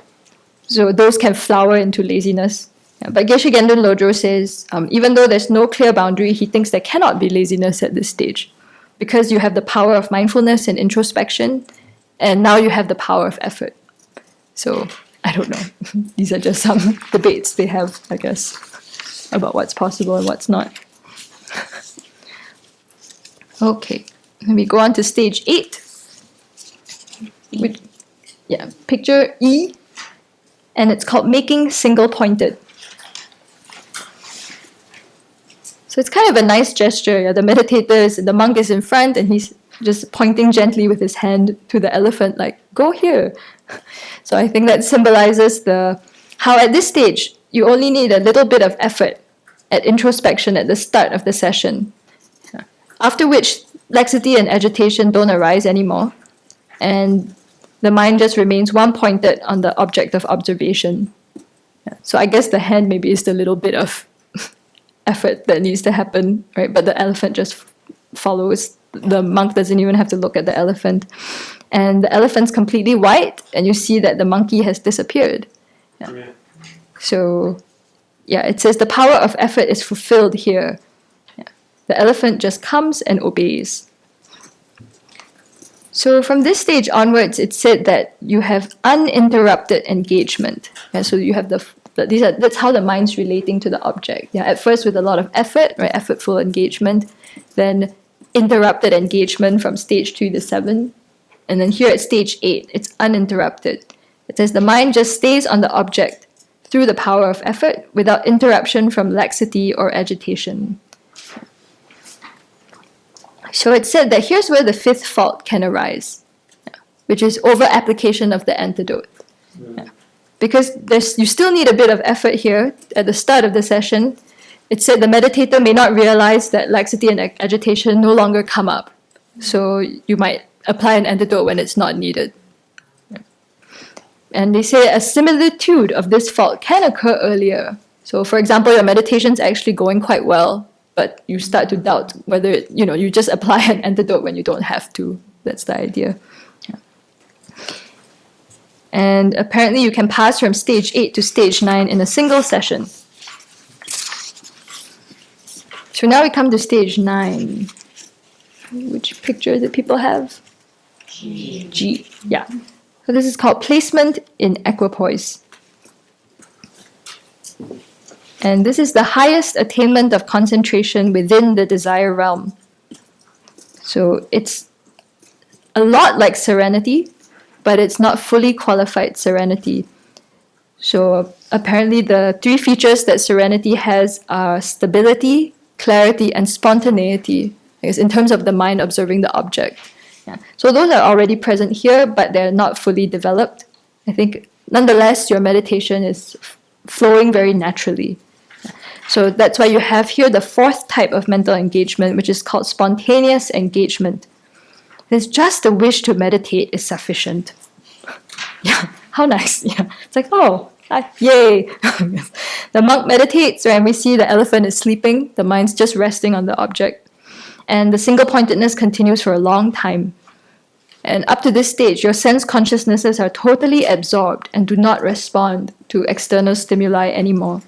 So those can flower into laziness. But Geshe Gendun Lodro says, even though there's no clear boundary, he thinks there cannot be laziness at this stage because you have the power of mindfulness and introspection, and now you have the power of effort. So, I don't know. These are just some debates they have, I guess, about what's possible and what's not. Okay, then we go on to stage 8. Picture E, and it's called making single-pointed. So it's kind of a nice gesture. Yeah? The monk is in front and he's just pointing gently with his hand to the elephant, like, go here. So I think that symbolizes how at this stage, you only need a little bit of effort at introspection at the start of the session. After which, laxity and agitation don't arise anymore. And the mind just remains one-pointed on the object of observation. Yeah. So I guess the hand maybe is the little bit of effort that needs to happen, right? But the elephant just follows. The monk doesn't even have to look at the elephant. And the elephant's completely white, and you see that the monkey has disappeared. Yeah. So, yeah, it says the power of effort is fulfilled here. Yeah. The elephant just comes and obeys. So from this stage onwards, it's said that you have uninterrupted engagement. Yeah, so you have that's how the mind's relating to the object. Yeah, at first with a lot of effort, right, effortful engagement, then interrupted engagement from stage 2 to 7, and then here at stage 8, it's uninterrupted. It says the mind just stays on the object through the power of effort without interruption from laxity or agitation. So it said that here's where the 5th fault can arise, which is over-application of the antidote. Yeah. Because you still need a bit of effort here at the start of the session. It said the meditator may not realize that laxity and agitation no longer come up. So you might apply an antidote when it's not needed. And they say a similitude of this fault can occur earlier. So for example, your meditation's actually going quite well, but you start to doubt whether, you just apply an antidote when you don't have to. That's the idea. Yeah. And apparently you can pass from stage 8 to stage 9 in a single session. So now we come to stage 9. Which picture do people have? G. Yeah. So this is called placement in equipoise. And this is the highest attainment of concentration within the desire realm. So it's a lot like serenity, but it's not fully qualified serenity. So apparently the 3 features that serenity has are stability, clarity, and spontaneity, in terms of the mind observing the object. Yeah. So those are already present here, but they're not fully developed. I think nonetheless your meditation is flowing very naturally. So that's why you have here the 4th type of mental engagement, which is called spontaneous engagement. It's just the wish to meditate is sufficient. Yeah, how nice. Yeah, it's like, yay. The monk meditates, right, and we see the elephant is sleeping, the mind's just resting on the object. And the single-pointedness continues for a long time. And up to this stage, your sense consciousnesses are totally absorbed and do not respond to external stimuli anymore.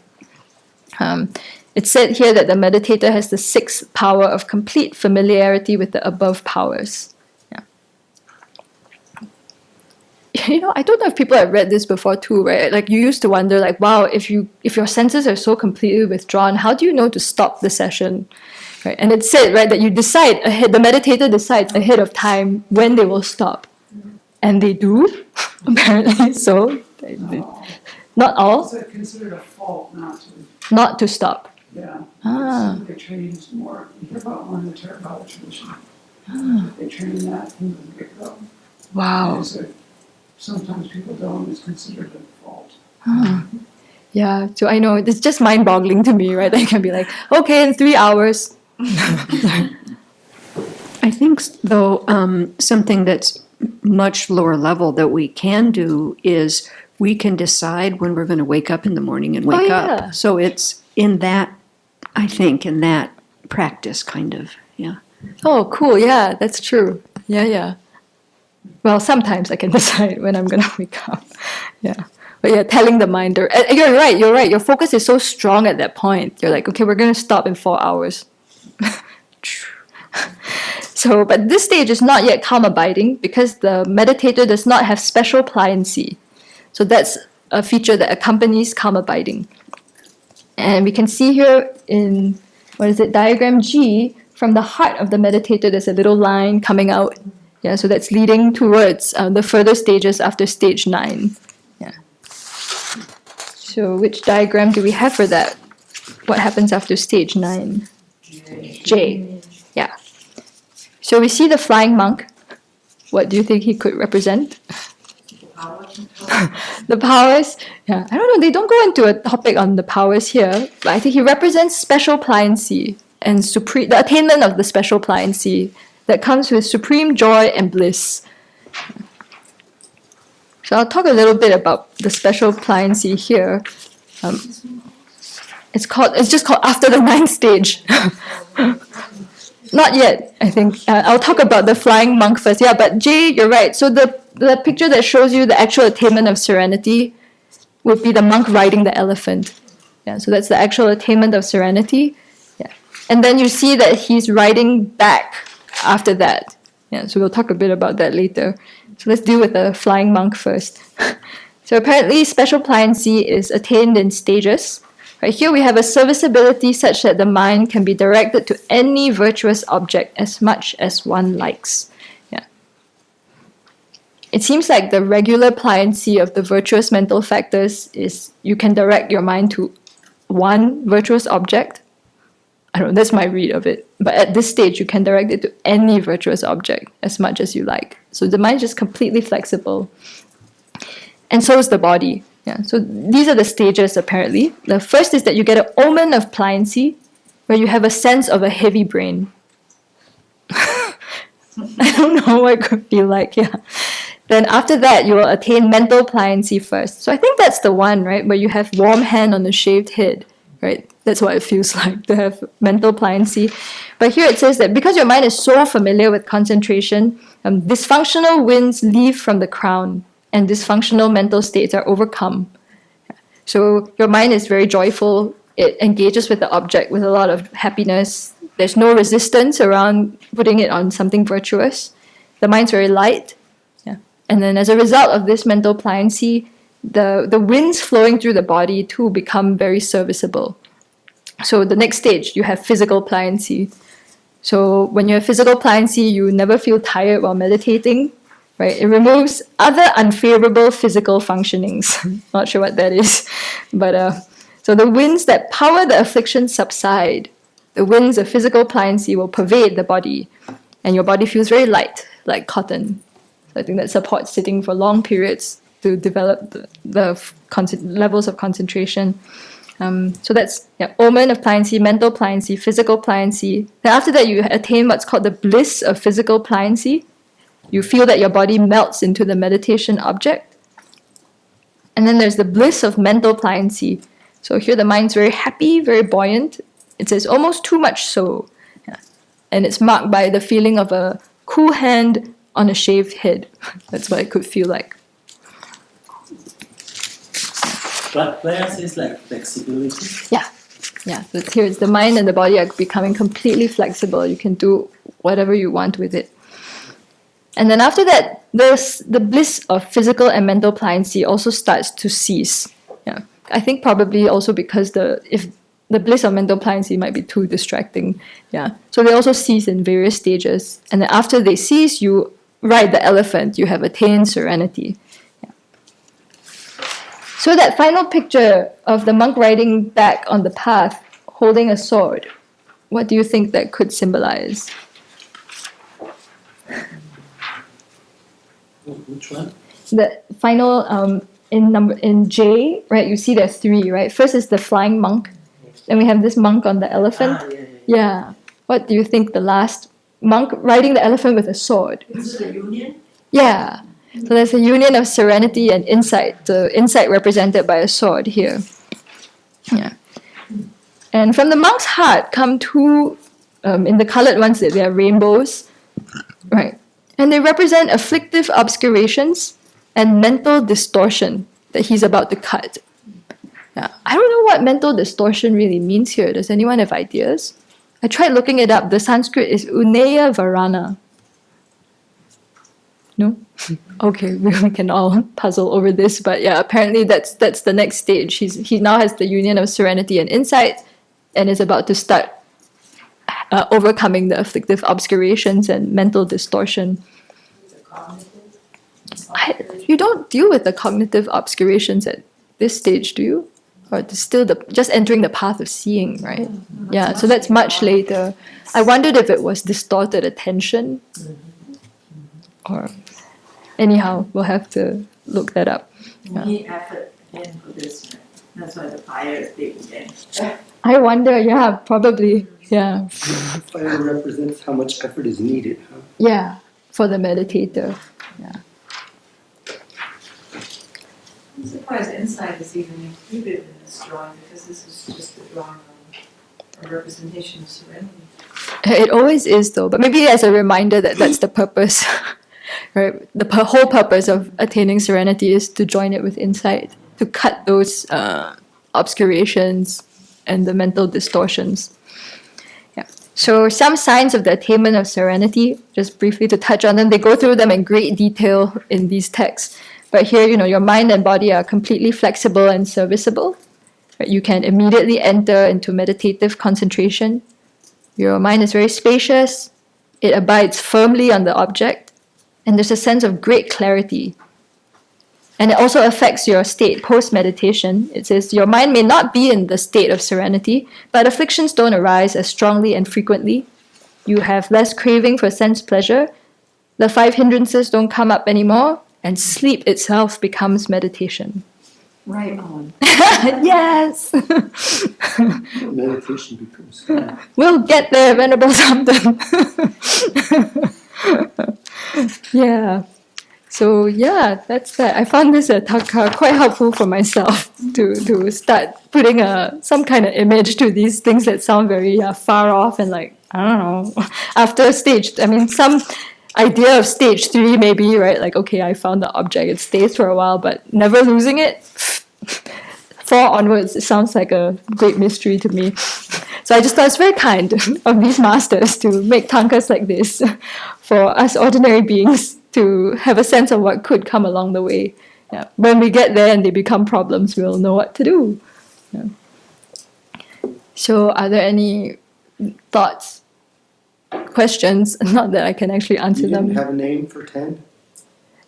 It's said here that the meditator has the 6th power of complete familiarity with the above powers. Yeah. I don't know if people have read this before too, right? Like you used to wonder, like, wow, if your senses are so completely withdrawn, how do you know to stop the session? Right? And it's said, right, that you decide ahead. The meditator decides ahead of time when they will stop, and they do, apparently. So, not all. It's considered a fault not to stop. Yeah. Ah. They train more. You hear about one in the Theravada tradition. They train that from the get-go. Wow. So sometimes people don't. It's considered a fault. Yeah. So I know it's just mind-boggling to me, right? I can be like, okay, in 3 hours. I think, though, something that's much lower level that we can do is we can decide when we're going to wake up in the morning and wake up. So it's in that, I think, in that practice, kind of, yeah. Oh, cool. Yeah, that's true. Yeah. Well, sometimes I can decide when I'm going to wake up. Yeah. But yeah, telling the mind, you're right. Your focus is so strong at that point. You're like, okay, we're going to stop in 4 hours. So, but this stage is not yet calm abiding because the meditator does not have special pliancy. So that's a feature that accompanies calm abiding. And we can see here in, diagram G, from the heart of the meditator, there's a little line coming out. Yeah, so that's leading towards the further stages after stage 9. Yeah. So which diagram do we have for that? What happens after stage 9? J. Yeah. So we see the flying monk. What do you think he could represent? The powers. Yeah, I don't know. They don't go into a topic on the powers here, but I think he represents special pliancy and the attainment of the special pliancy that comes with supreme joy and bliss. So I'll talk a little bit about the special pliancy here. It's just called after the 9th stage. Not yet, I think. I'll talk about the flying monk first. Yeah, but Jay, you're right. So the picture that shows you the actual attainment of serenity would be the monk riding the elephant. Yeah, so that's the actual attainment of serenity. Yeah. And then you see that he's riding back after that. Yeah, so we'll talk a bit about that later. So let's deal with the flying monk first. So apparently special pliancy is attained in stages. Right, here we have a serviceability such that the mind can be directed to any virtuous object as much as one likes. Yeah. It seems like the regular pliancy of the virtuous mental factors is you can direct your mind to one virtuous object. I don't know, that's my read of it. But at this stage, you can direct it to any virtuous object as much as you like. So the mind is just completely flexible. And so is the body. Yeah, so these are the stages apparently. The first is that you get an omen of pliancy, where you have a sense of a heavy brain. I don't know what it could feel like, yeah. Then after that, you will attain mental pliancy first. So I think that's the one, right, where you have warm hand on the shaved head, right? That's what it feels like to have mental pliancy. But here it says that because your mind is so familiar with concentration, dysfunctional winds leave from the crown, and dysfunctional mental states are overcome. So your mind is very joyful. It engages with the object with a lot of happiness. There's no resistance around putting it on something virtuous. The mind's very light. Yeah. And then as a result of this mental pliancy, the winds flowing through the body too become very serviceable. So the next stage, you have physical pliancy. So when you have physical pliancy, you never feel tired while meditating. Right? It removes other unfavorable physical functionings. Not sure what that is. But so the winds that power the affliction subside. The winds of physical pliancy will pervade the body. And your body feels very light, like cotton. So I think that supports sitting for long periods to develop the levels of concentration. So that's omen of pliancy, mental pliancy, physical pliancy. Then after that, you attain what's called the bliss of physical pliancy. You feel that your body melts into the meditation object. And then there's the bliss of mental pliancy. So here the mind's very happy, very buoyant. It says almost too much so. Yeah. And it's marked by the feeling of a cool hand on a shaved head. That's what it could feel like. But pliancy is like flexibility. Yeah. Yeah. So here it's the mind and the body are becoming completely flexible. You can do whatever you want with it. And then after that, the bliss of physical and mental pliancy also starts to cease. Yeah, I think probably also because if the bliss of mental pliancy might be too distracting. Yeah, so they also cease in various stages. And then after they cease, you ride the elephant. You have attained serenity. Yeah. So that final picture of the monk riding back on the path, holding a sword, what do you think that could symbolize? Which one? The final in J, right? You see there's three, right? First is the flying monk, then we have this monk on the elephant. Yeah. What do you think? The last monk riding the elephant with a sword. Is it a union? Yeah. So there's a union of serenity and insight. The insight represented by a sword here. Yeah. And from the monk's heart come two, in the colored ones, they are rainbows, right? And they represent afflictive obscurations and mental distortion that he's about to cut. Yeah. I don't know what mental distortion really means here. Does anyone have ideas? I tried looking it up. The Sanskrit is uneya varana. No? Okay, we can all puzzle over this, but yeah, apparently that's the next stage. He now has the union of serenity and insight and is about to start overcoming the afflictive obscurations and mental distortion. You don't deal with the cognitive obscurations at this stage, do you? Or it's still just entering the path of seeing, right? Yeah, so that's much later. I wondered if it was distorted attention. Or anyhow, we'll have to look that up. We need effort in for this, right? That's why the fire is big again. I wonder, yeah, probably, yeah. Fire represents how much effort is needed, huh? Yeah, for the meditator, yeah. I'm surprised insight is even included in this drawing because this is just a drawing of a representation of serenity. It always is, though, but maybe as a reminder that that's the purpose, right? The whole purpose of attaining serenity is to join it with insight, to cut those obscurations and the mental distortions. Yeah. So some signs of the attainment of serenity, just briefly to touch on them, they go through them in great detail in these texts. But here, your mind and body are completely flexible and serviceable. Right? You can immediately enter into meditative concentration. Your mind is very spacious. It abides firmly on the object. And there's a sense of great clarity. And it also affects your state post-meditation. It says, your mind may not be in the state of serenity, but afflictions don't arise as strongly and frequently. You have less craving for sense pleasure. The 5 hindrances don't come up anymore. And sleep itself becomes meditation. Right on. Yes! Meditation becomes. We'll get there, Venerable Samden. Yeah. So yeah, that's that. I found this Thakka quite helpful for myself to start putting some kind of image to these things that sound very far off and like, I don't know, after some idea of stage 3 maybe, right? Like, okay, I found the object, it stays for a while, but never losing it. 4 onwards, it sounds like a great mystery to me. So I just thought it's very kind of these masters to make tankas like this for us ordinary beings to have a sense of what could come along the way. Yeah. When we get there and they become problems, we'll know what to do. Yeah. So are there any thoughts, questions? Not that I can actually answer You them. didn't have a name for 10?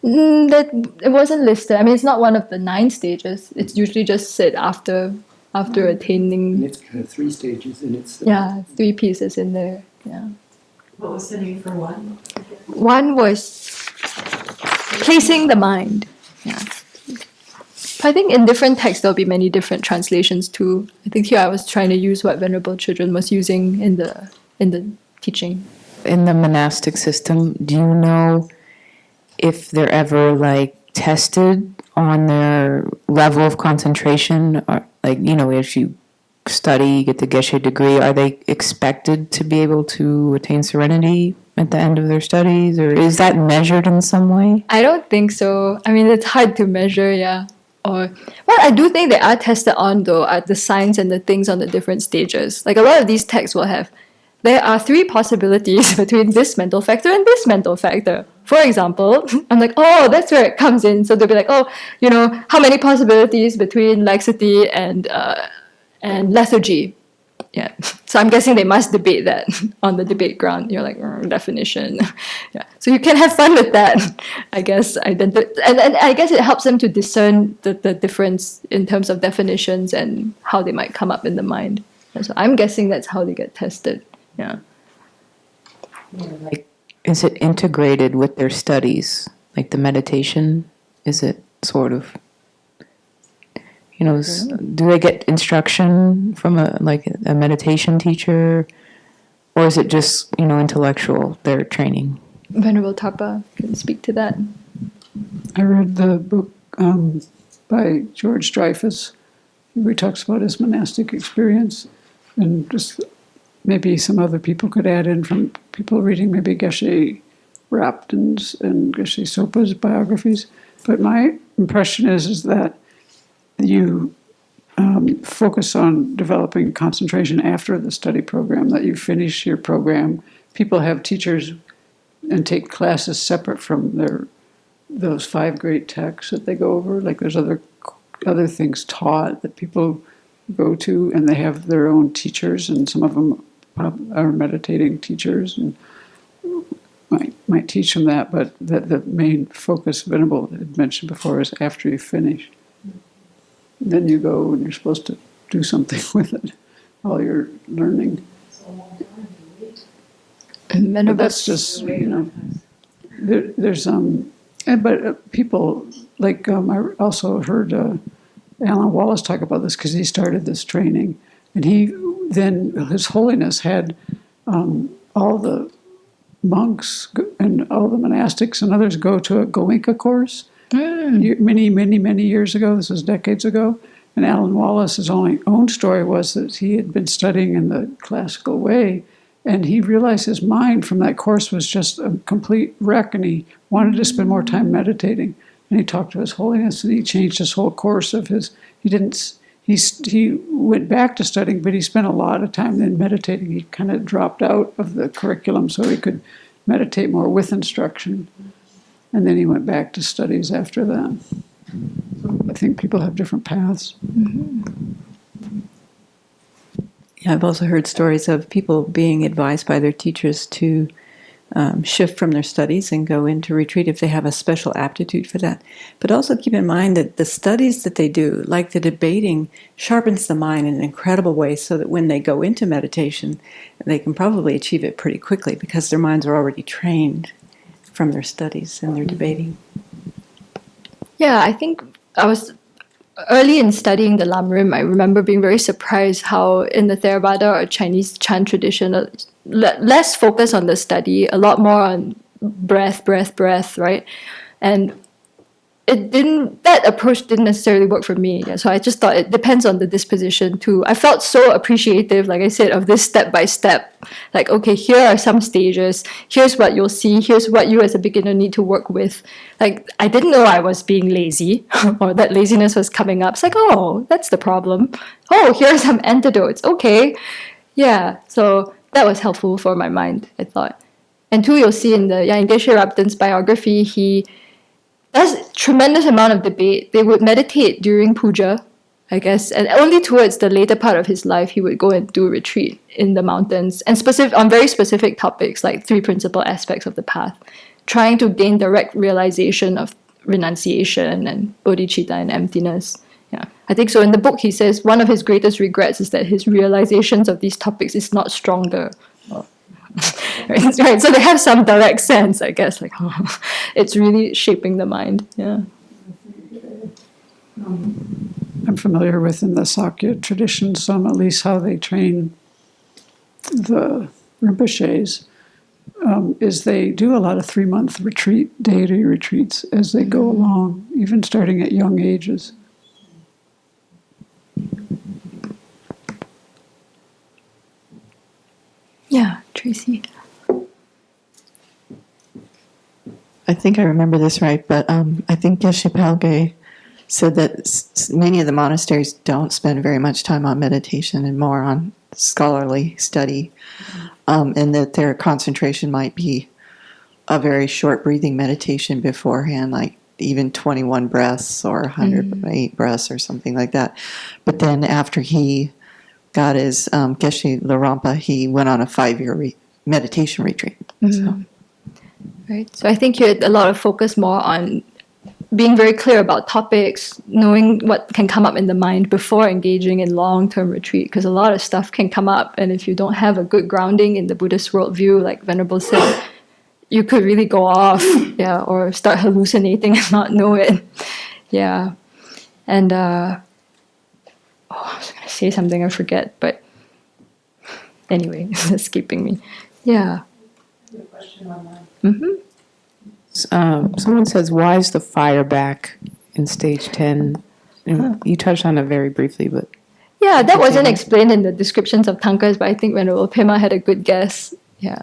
That it wasn't listed. It's not one of the 9 stages. It's usually just said after And attaining. it's kind of 3 stages, and it's 3 pieces in there. Yeah. What was the name for one? One was placing the mind. Yeah. I think in different texts there'll be many different translations too. I think here I was trying to use what Venerable Children was using in the teaching. In the monastic system, do you know if they're ever tested on their level of concentration, or if you study, get the Geshe degree, are they expected to be able to attain serenity at the end of their studies, or is that measured in some way? I don't think so. It's hard to measure, yeah. Or what I do think they are tested on though are the signs and the things on the different stages. Like a lot of these texts will have, there are 3 possibilities between this mental factor and this mental factor. For example, I'm like, oh, that's where it comes in. So they'll be like, oh, how many possibilities between laxity and lethargy? Yeah. So I'm guessing they must debate that on the debate ground. You're like, definition. Yeah. So you can have fun with that, I guess. And I guess it helps them to discern the difference in terms of definitions and how they might come up in the mind. And so I'm guessing that's how they get tested. Yeah. Is it integrated with their studies? Like the meditation, is it sort of, do they get instruction from a meditation teacher, or is it just, intellectual, their training? Venerable Tapa can speak to that. I read the book by George Dreyfus, where he talks about his monastic experience, and just maybe some other people could add in from people reading maybe Geshe Rapton's and Geshe Sopa's biographies. But my impression is that you focus on developing concentration after the study program, that you finish your program. People have teachers and take classes separate from those 5 great texts that they go over. Like there's other things taught that people go to, and they have their own teachers, and some of them are meditating teachers and might teach them that, but the main focus Venerable had mentioned before is after you finish. Then you go and you're supposed to do something with it while you're learning. But that's just, there's but people, I also heard Alan Wallace talk about this because he started this training, and then His Holiness had all the monks and all the monastics and others go to a Goenka course many years ago. This was decades ago. And Alan Wallace's own story was that he had been studying in the classical way, And he realized his mind from that course was just a complete wreck, and he wanted to spend more time meditating. And he talked to His Holiness, and he changed his whole course of his. He went back to studying, but he spent a lot of time then meditating. He kind of dropped out of the curriculum so he could meditate more with instruction. And then he went back to studies after that. So I think people have different paths. Yeah, I've also heard stories of people being advised by their teachers to shift from their studies and go into retreat if they have a special aptitude for that. But also keep in mind that the studies that they do, like the debating, sharpens the mind in an incredible way so that when they go into meditation, they can probably achieve it pretty quickly because their minds are already trained from their studies and their debating. Yeah, I think I was early in studying the Lamrim. I remember being very surprised how in the Theravada or Chinese Chan tradition, less focus on the study, a lot more on breath, right? And that approach didn't necessarily work for me. Yeah, so I just thought it depends on the disposition too. I felt so appreciative, like I said, of this step by step. Like, okay, here are some stages. Here's what you'll see. Here's what you as a beginner need to work with. Like, I didn't know I was being lazy or that laziness was coming up. It's like, oh, that's the problem. Oh, here are some antidotes. Okay. Yeah. So that was helpful for my mind, I thought. And two, you'll see in Geshe Rabden's biography, he does tremendous amount of debate. They would meditate during puja, I guess, and only towards the later part of his life he would go and do a retreat in the mountains and on very specific topics like 3 principal aspects of the path, trying to gain direct realization of renunciation and bodhicitta and emptiness. Yeah, I think so. In the book, he says one of his greatest regrets is that his realizations of these topics is not stronger. Right, so they have some direct sense, I guess, like it's really shaping the mind. Yeah. I'm familiar with in the Sakya tradition some, at least how they train the Rinpoches, is they do a lot of 3-month deity retreats as they go along, even starting at young ages. Yeah, Tracy. I think I remember this right, but I think Geshe Palge said that many of the monasteries don't spend very much time on meditation and more on scholarly study, and that their concentration might be a very short breathing meditation beforehand, like even 21 breaths or 108 breaths or something like that. But then after he got his Geshe Larampa, he went on a 5-year meditation retreat. So. Right. So I think you had a lot of focus more on being very clear about topics, knowing what can come up in the mind before engaging in long-term retreat, because a lot of stuff can come up, and if you don't have a good grounding in the Buddhist worldview, like Venerable said, you could really go off, yeah, or start hallucinating and not know it. Yeah. And I was going to say something, I forget, but anyway, it's escaping me. Yeah. Someone says, why is the fire back in stage 10? And you touched on it very briefly, but... Yeah, that wasn't explained in the descriptions of tankas, but I think Venerable Pema had a good guess. Yeah.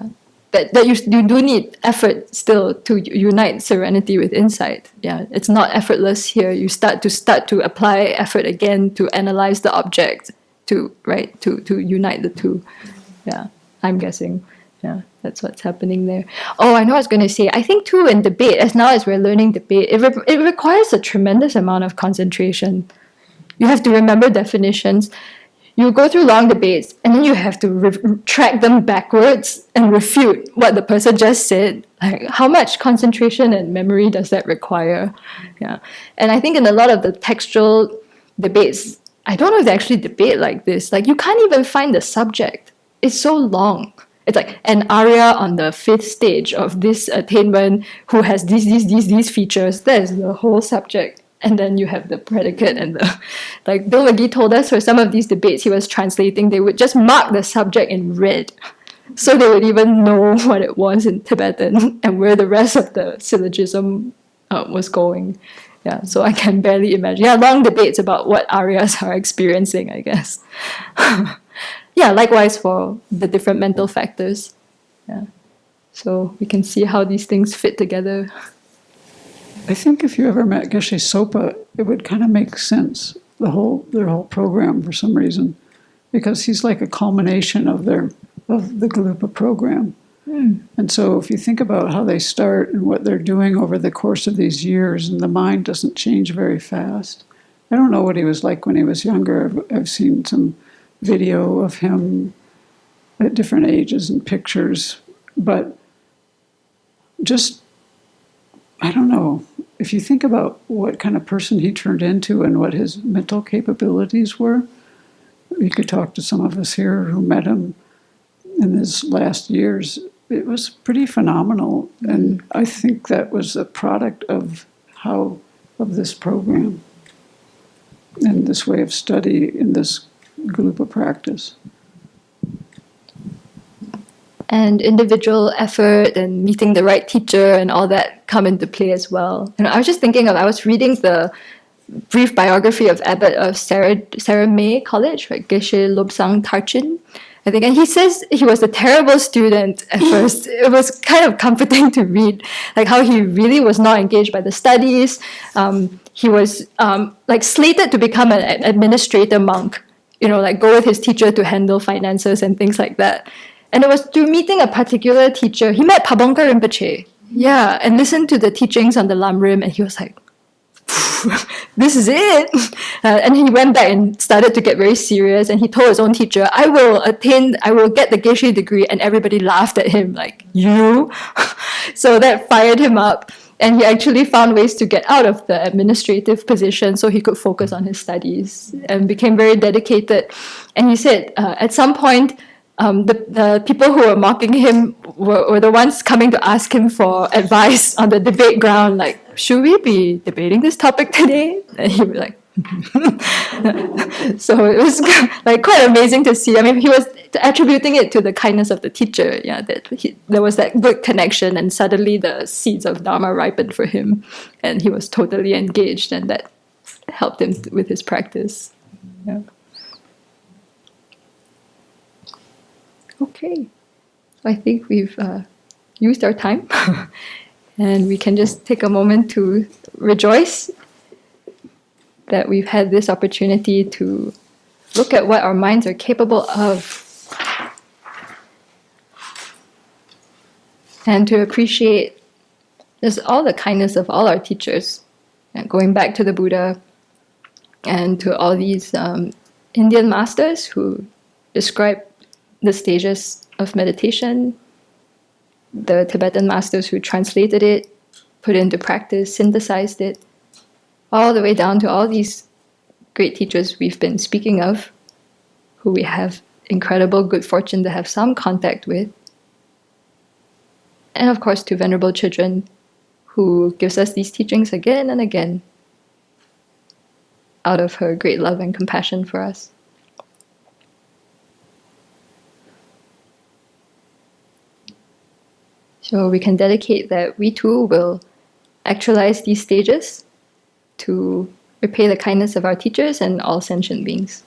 That you do need effort still to unite serenity with insight. Yeah, it's not effortless here. You start to apply effort again to analyze the object, to unite the two. Yeah, I'm guessing. Yeah, that's what's happening there. Oh, I know what I was going to say. I think too in debate, as we're learning debate, it requires a tremendous amount of concentration. You have to remember definitions. You go through long debates, and then you have to track them backwards and refute what the person just said. Like, how much concentration and memory does that require? Yeah, and I think in a lot of the textual debates, I don't know if they actually debate like this. Like, you can't even find the subject. It's so long. It's like an Arya on the 5th stage of this attainment who has these features. That is the whole subject. And then you have the predicate and the... Like Bill McGee told us for some of these debates he was translating, they would just mark the subject in red. So they would even know what it was in Tibetan and where the rest of the syllogism was going. Yeah, so I can barely imagine. Yeah, long debates about what Aryas are experiencing, I guess. yeah, likewise for the different mental factors. Yeah. So we can see how these things fit together. I think if you ever met Geshe Sopa, it would kind of make sense, their whole program for some reason, because he's like a culmination of the Galupa program. And so if you think about how they start and what they're doing over the course of these years, and the mind doesn't change very fast. I don't know what he was like when he was younger. I've seen some video of him at different ages and pictures, but just, I don't know, if you think about what kind of person he turned into and what his mental capabilities were, you could talk to some of us here who met him in his last years. It was pretty phenomenal, and I think that was a product of this program and this way of study in this Galupa practice. And individual effort and meeting the right teacher and all that come into play as well. And I was just thinking I was reading the brief biography of Abbot of Sarah May College, right? Geshe Lobsang Tarchin, I think. And he says he was a terrible student at first. It was kind of comforting to read, like how he really was not engaged by the studies. He was like slated to become an administrator monk, like go with his teacher to handle finances and things like that. And it was through meeting a particular teacher. He met Pabongka Rinpoche. Yeah, and listened to the teachings on the Lamrim, and he was like, this is it. And he went back and started to get very serious, and he told his own teacher, I will get the Geshe degree, and everybody laughed at him, like, you? So that fired him up, and he actually found ways to get out of the administrative position so he could focus on his studies, and became very dedicated. And he said, at some point, the people who were mocking him were the ones coming to ask him for advice on the debate ground, like, should we be debating this topic today? And he was like, so it was like quite amazing to see. I mean, he was attributing it to the kindness of the teacher, that there was that good connection, and suddenly the seeds of Dharma ripened for him, and he was totally engaged, and that helped him with his practice. Yeah. Okay, I think we've used our time, and we can just take a moment to rejoice that we've had this opportunity to look at what our minds are capable of, and to appreciate just all the kindness of all our teachers, and going back to the Buddha and to all these Indian masters who describe the stages of meditation, the Tibetan masters who translated it, put it into practice, synthesized it, all the way down to all these great teachers we've been speaking of, who we have incredible good fortune to have some contact with. And of course to Venerable Children, who gives us these teachings again and again out of her great love and compassion for us. So we can dedicate that we too will actualize these stages to repay the kindness of our teachers and all sentient beings.